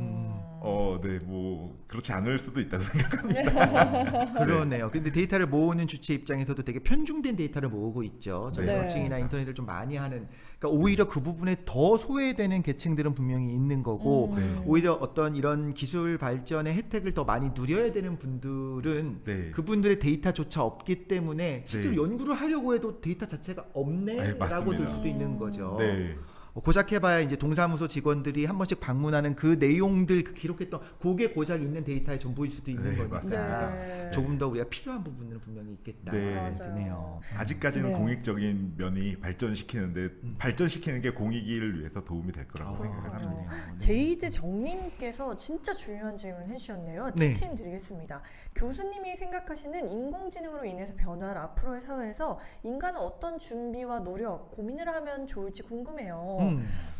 네, 뭐 그렇지 않을 수도 있다고 생각합니다. 그러네요. 근데 데이터를 모으는 주체 입장에서도 되게 편중된 데이터를 모으고 있죠. 네. 저소득층이나 인터넷을 좀 많이 하는. 그러니까 오히려 그 부분에 더 소외되는 계층들은 분명히 있는 거고, 오히려 어떤 이런 기술 발전의 혜택을 더 많이 누려야 되는 분들은 네. 그분들의 데이터조차 없기 때문에 실제로 네. 연구를 하려고 해도 데이터 자체가 네, 없네라고 맞습니다. 될 수도 있는 거죠. 네. 고작 해봐야 이제 동사무소 직원들이 한 번씩 방문하는 그 내용들 기록했던 그게 고작 있는 데이터의 전부일 수도 있는 네, 거니까 맞습니다. 네. 조금 더 우리가 필요한 부분은 분명히 있겠다. 네. 맞아요. 아직까지는 네. 공익적인 면이 발전시키는데 발전시키는 게 공익을 위해서 도움이 될 거라고 생각을 합니다. 제이드 정님께서 진짜 중요한 질문 해주셨네요. 네. 치킨 드리겠습니다. 교수님이 생각하시는 인공지능으로 인해서 변화할 앞으로의 사회에서 인간은 어떤 준비와 노력, 고민을 하면 좋을지 궁금해요.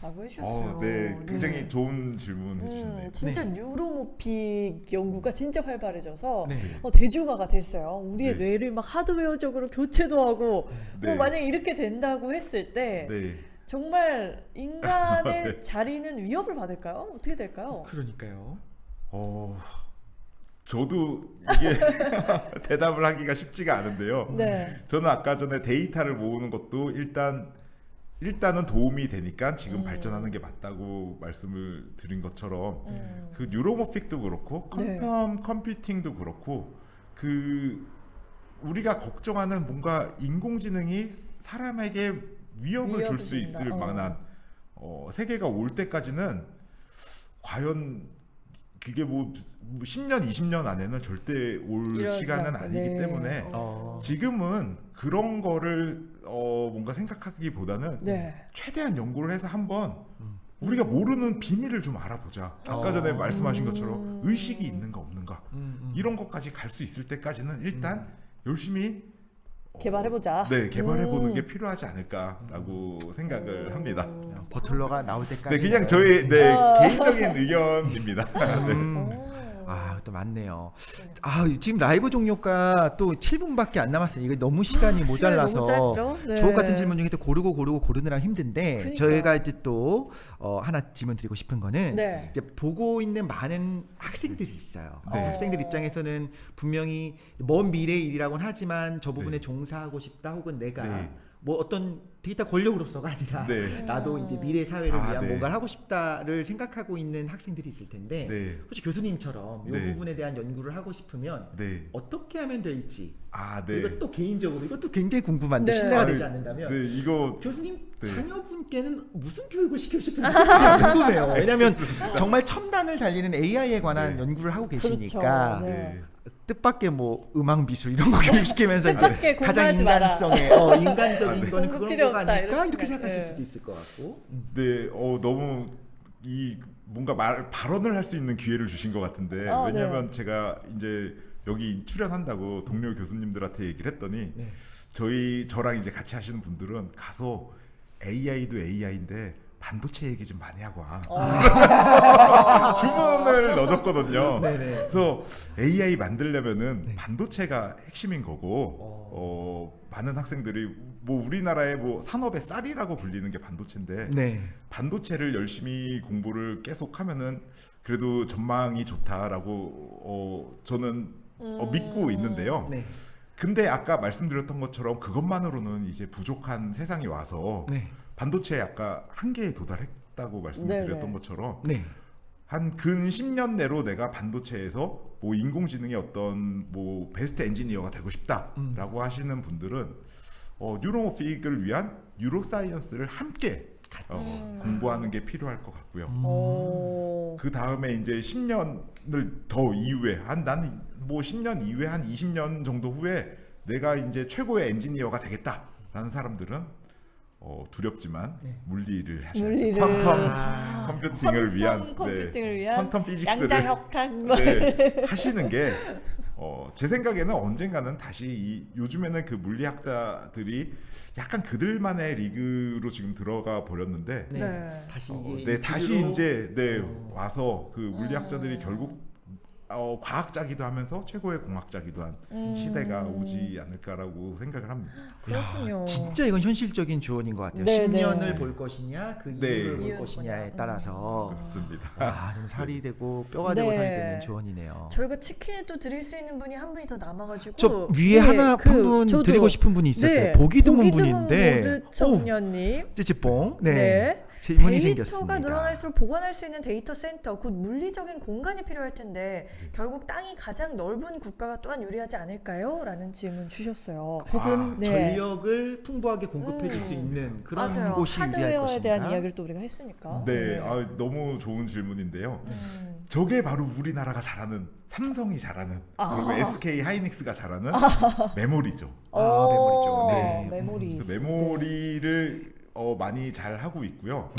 라고 해주셨어요. 네, 굉장히 좋은 질문 해주셨네요. 진짜 뉴로모픽 연구가 진짜 활발해져서 네. 대중화가 됐어요. 우리의 네. 뇌를 막 하드웨어적으로 교체도 하고 네. 뭐 만약에 이렇게 된다고 했을 때 네. 정말 인간의 네. 자리는 위협을 받을까요? 어떻게 될까요? 그러니까요. 저도 이게 대답을 하기가 쉽지가 않은데요. 네. 저는 아까 전에 데이터를 모으는 것도 일단은 도움이 되니까 지금 발전하는 게 맞다고 말씀을 드린 것처럼 그 뉴로모픽도 그렇고 네. 퀀텀 컴퓨팅도 그렇고 그 우리가 걱정하는 뭔가 인공지능이 사람에게 위협을 줄 수 준다. 있을 만한 세계가 올 때까지는 과연 그게 뭐 10년, 20년 안에는 절대 올 이러지 시간은 않고, 아니기 네. 때문에 지금은 그런 거를 뭔가 생각하기보다는 네. 최대한 연구를 해서 한번 우리가 모르는 비밀을 좀 알아보자. 아까 전에 말씀하신 것처럼 의식이 있는가 없는가 이런 것까지 갈 수 있을 때까지는 일단 열심히 개발해보자. 네, 개발해보는 게 필요하지 않을까라고 생각을 합니다. 버틀러가 나올 때까지. 네, 그냥 저의 개인적인 의견입니다. 네. 또 맞네요. 지금 라이브 종료가 또 7분밖에 안 남았어요. 이거 너무 시간이 모자라서 주옥 같은 질문 중에 또 고르느라 힘든데 그러니까. 저희가 이제 또 하나 질문 드리고 싶은 거는 네. 이제 보고 있는 많은 학생들이 있어요. 학생들 입장에서는 분명히 먼 미래의 일이라고는 하지만 저 부분에 종사하고 싶다 혹은 내가 뭐 어떤 데이터 권력으로서가 아니라 나도 이제 미래 사회를 위한 뭔가를 하고 싶다를 생각하고 있는 학생들이 있을 텐데 혹시 교수님처럼 이 부분에 대한 연구를 하고 싶으면 어떻게 하면 될지 이것도 개인적으로 이것도 굉장히 궁금한데 신뢰가 되지 않는다면 이거 교수님 자녀분께는 무슨 교육을 시키고 싶은지 궁금해요. 왜냐하면 정말 첨단을 달리는 AI에 관한 연구를 하고 계시니까 그렇죠. 뜻밖의 뭐 음악 미술 이런 거 교육시키면서 뜻밖의 가장 인간성의 인간적인 거는 공부 그런 필요 거가 없다, 아닐까 이렇게 이렇게. 생각하실 수도 있을 것 같고. 너무 뭔가 발언을 할 수 있는 기회를 주신 것 같은데 왜냐하면 제가 이제 여기 출연한다고 동료 교수님들한테 얘기를 했더니 저랑 이제 같이 하시는 분들은 가서 AI도 AI인데 반도체 얘기 좀 많이 하고 와. 주문을 넣어줬거든요. 그래서 AI 만들려면은 반도체가 핵심인 거고 많은 학생들이 뭐 우리나라의 뭐 산업의 쌀이라고 불리는 게 반도체인데 반도체를 열심히 공부를 계속 하면은 그래도 전망이 좋다라고 저는 믿고 있는데요. 근데 아까 말씀드렸던 것처럼 그것만으로는 이제 부족한 세상이 와서 반도체 아까 한계에 도달했다고 말씀드렸던 것처럼 한 근 10년 내로 내가 반도체에서 뭐 인공지능의 어떤 뭐 베스트 엔지니어가 되고 싶다라고 하시는 분들은 뉴로모픽을 위한 뉴로사이언스를 함께 공부하는 게 필요할 것 같고요. 그 다음에 이제 10년을 더 이후에 나는 뭐 10년 이후에 한 20년 정도 후에 내가 이제 최고의 엔지니어가 되겠다라는 사람들은 두렵지만 물리를 하셔야죠. 퀀텀 컴퓨팅을 위한 퀀텀 피직스를 양자역학 하시는 게 제 생각에는 언젠가는 다시 요즘에는 그 물리학자들이 약간 그들만의 리그로 지금 들어가 버렸는데 다시 이제 와서 그 물리학자들이 결국 과학자기도 하면서 최고의 공학자기도 한 시대가 오지 않을까라고 생각을 합니다. 그렇군요. 진짜 이건 현실적인 조언인 것 같아요. 10년을 볼 것이냐 그 이후를 볼 것이냐에 따라서 그렇습니다. 좀 살이 되고 뼈가 되고 살이 되는 조언이네요. 저희가 치킨을 또 드릴 수 있는 분이 한 분이 더 남아가지고 저 위에 한 분 드리고 싶은 분이 있었어요. 보기 드문 분인데 모드 청년님 찌찌뽕 데이터가 질문이 생겼습니다. 늘어날수록 보관할 수 있는 데이터 센터, 곧 물리적인 공간이 필요할 텐데 결국 땅이 가장 넓은 국가가 또한 유리하지 않을까요? 라는 질문 주셨어요. 혹은 전력을 풍부하게 공급해 줄 수 있는 그런 곳이 유리할 것인가. 하드웨어에 대한 이야기를 또 우리가 했으니까. 너무 좋은 질문인데요. 저게 바로 우리나라가 잘하는 삼성이 잘하는 그리고 SK 하이닉스가 잘하는 메모리죠. 메모리죠. 메모리. 그래서 메모리를 많이 잘 하고 있고요.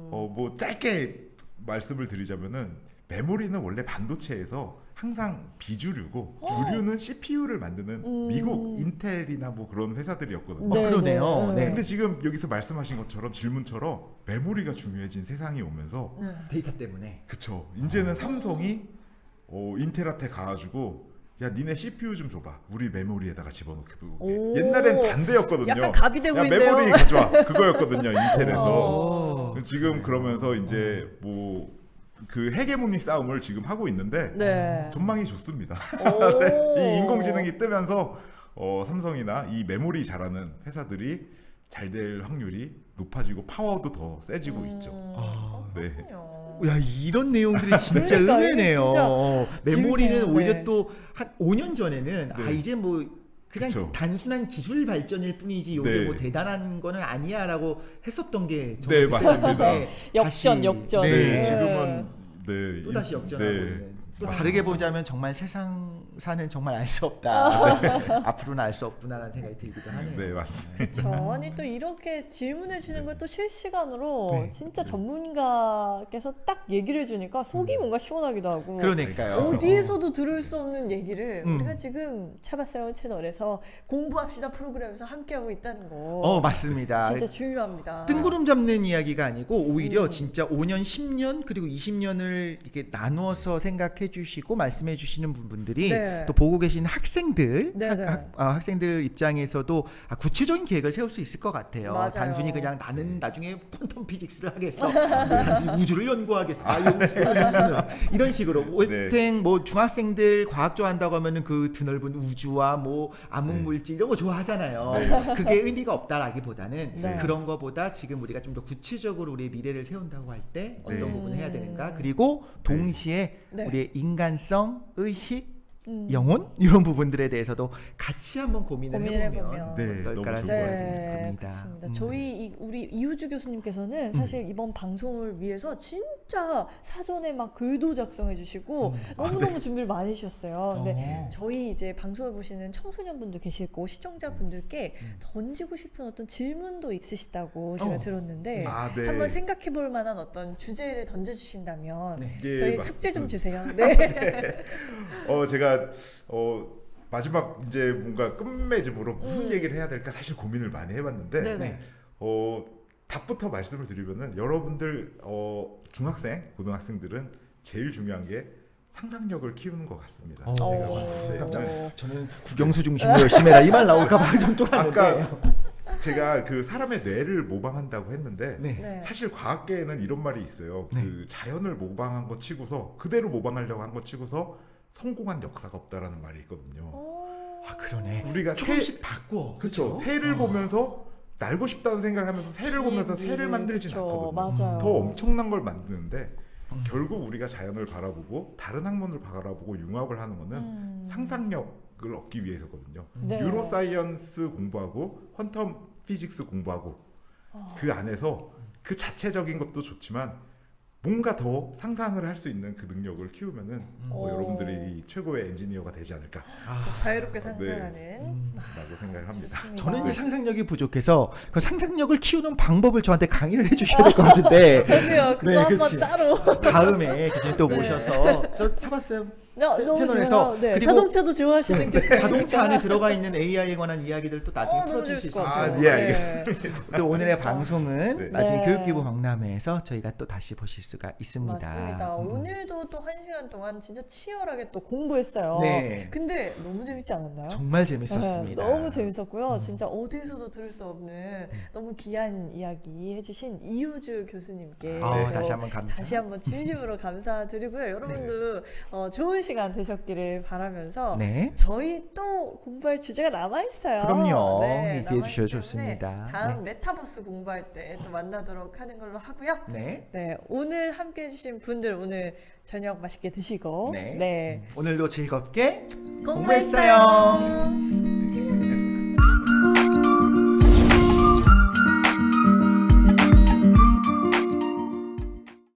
뭐 짧게 말씀을 드리자면은 메모리는 원래 반도체에서 항상 비주류고 주류는 CPU를 만드는 미국 인텔이나 뭐 그런 회사들이었거든요. 그러네요. 근데 지금 여기서 말씀하신 것처럼 질문처럼 메모리가 중요해진 세상이 오면서 데이터 때문에 그쵸. 이제는 삼성이 인텔한테 가가지고 야 니네 CPU 좀 줘봐. 우리 메모리에다가 집어넣게 보게. 옛날엔 반대였거든요. 약간 갑이 되고 야, 있네요. 메모리 가져와. 그거였거든요. 인텔에서. 지금 그러면서 이제 뭐 그 헤게모니 싸움을 지금 하고 있는데 전망이 좋습니다. 이 인공지능이 뜨면서 삼성이나 이 메모리 잘하는 회사들이 잘 될 확률이 높아지고 파워도 더 세지고 있죠. 야 이런 내용들이 진짜 의외네요. 메모리는 재밌네요. 오히려 또 한 5년 전에는 이제 뭐 그냥 단순한 기술 발전일 뿐이지 이게 뭐 대단한 거는 아니야라고 했었던 게 맞습니다. 역전. 지금은 또 다시 역전하고 또 다르게 보자면 정말 세상 사는 정말 알 수 없다. 앞으로는 알 수 없구나라는 생각이 들기도 하네요. 맞습니다. 아니 또 이렇게 질문해 주는 걸 또 실시간으로 진짜 전문가께서 딱 얘기를 해주니까 속이 뭔가 시원하기도 하고. 그러니까요. 어디에서도 들을 수 없는 얘기를 우리가 지금 차바사연 채널에서 공부합시다 프로그램에서 함께하고 있다는 거. 맞습니다. 진짜 중요합니다. 뜬구름 잡는 이야기가 아니고 오히려 진짜 5년, 10년 그리고 20년을 이렇게 나누어서 생각해 지적해 주시고 말씀해 주시는 분들이 네. 또 보고 계신 학생들 네, 네. 학생들 입장에서도 구체적인 계획을 세울 수 있을 것 같아요. 맞아요. 단순히 그냥 나는 나중에 퀀텀 피직스를 하겠어. 단순히 우주를 연구하겠어. 이런 식으로 올탱 뭐 중학생들 과학 좋아한다고 하면은 그 드넓은 우주와 뭐 암흑물질 이런 거 좋아하잖아요. 그게 의미가 없다라기보다는 네. 그런 거보다 지금 우리가 좀 더 구체적으로 우리의 미래를 세운다고 할 때 어떤 부분을 해야 되는가, 그리고 동시에 네. 우리의 인간성, 의식, 영혼 이런 부분들에 대해서도 같이 한번 고민을 해보면 어떨까라는 생각이 듭니다. 그렇습니다. 저희 우리 이우주 교수님께서는 사실 이번 방송을 위해서 진짜 사전에 막 글도 작성해 주시고 너무너무 준비를 많이 해주셨어요. 근데 저희 이제 방송을 보시는 청소년분들 계시고 시청자분들께 던지고 싶은 어떤 질문도 있으시다고 제가 들었는데 한번 생각해 볼 만한 어떤 주제를 던져주신다면 저희 숙제 좀 주세요. 네. 제가 마지막 이제 뭔가 끝맺음으로 무슨 얘기를 해야 될까 사실 고민을 많이 해봤는데 답부터 말씀을 드리면은 여러분들 중학생, 고등학생들은 제일 중요한 게 상상력을 키우는 것 같습니다. 제가 봤을 때 저는 국영수 중심으로 열심히 해라 이 말 나올까 봐 좀 쫄았는데 아까 제가 그 사람의 뇌를 모방한다고 했는데 사실 과학계에는 이런 말이 있어요. 그 자연을 모방한 거 치고서 그대로 모방하려고 한 거 치고서 성공한 역사가 없다라는 말이 있거든요. 아 그러네. 우리가 조금씩 바꿔. 그렇죠. 새를 보면서 날고 싶다는 생각을 하면서 새를 보면서 새를 만들진 않거든요. 맞아요. 더 엄청난 걸 만드는데 결국 우리가 자연을 바라보고 다른 학문을 바라보고 융합을 하는 거는 상상력을 얻기 위해서거든요. 뉴로사이언스 공부하고 퀀텀 피직스 공부하고 그 안에서 그 자체적인 것도 좋지만 뭔가 더 상상을 할 수 있는 그 능력을 키우면은 여러분들이 최고의 엔지니어가 되지 않을까. 자유롭게 상상하는 라고 생각을 합니다. 저는 이제 상상력이 부족해서 그 상상력을 키우는 방법을 저한테 강의를 해주셔야 될 것 같은데. 저도요. 그거 한번 따로. 다음에 또 모셔서 저 사봤어요. 너무 채널에서. 좋아요. 네. 그리고 자동차도 좋아하시는 게 자동차 안에 들어가 있는 AI에 관한 이야기들 또 나중에 풀어줄 수 있을 것 같아요. 예, 알겠습니다. 또 오늘의 방송은 나중에 네. 교육기부 박람회에서 저희가 또 다시 보실 수가 있습니다. 맞습니다. 오늘도 또 1시간 동안 진짜 치열하게 또 공부했어요. 근데 너무 재밌지 않았나요? 정말 재밌었습니다. 너무 재밌었고요. 진짜 어디에서도 들을 수 없는 너무 귀한 이야기 해주신 이우주 교수님께 다시 한번 감사. 다시 한번 진심으로 감사드리고요. 여러분도 좋은 시간 되셨기를 바라면서 저희 또 공부할 주제가 남아있어요. 그럼요. 네, 얘기해 주셔도 좋습니다. 다음 메타버스 공부할 때 또 만나도록 하는 걸로 하고요. 네, 오늘 함께 해주신 분들 오늘 저녁 맛있게 드시고 오늘도 즐겁게 공부했어요.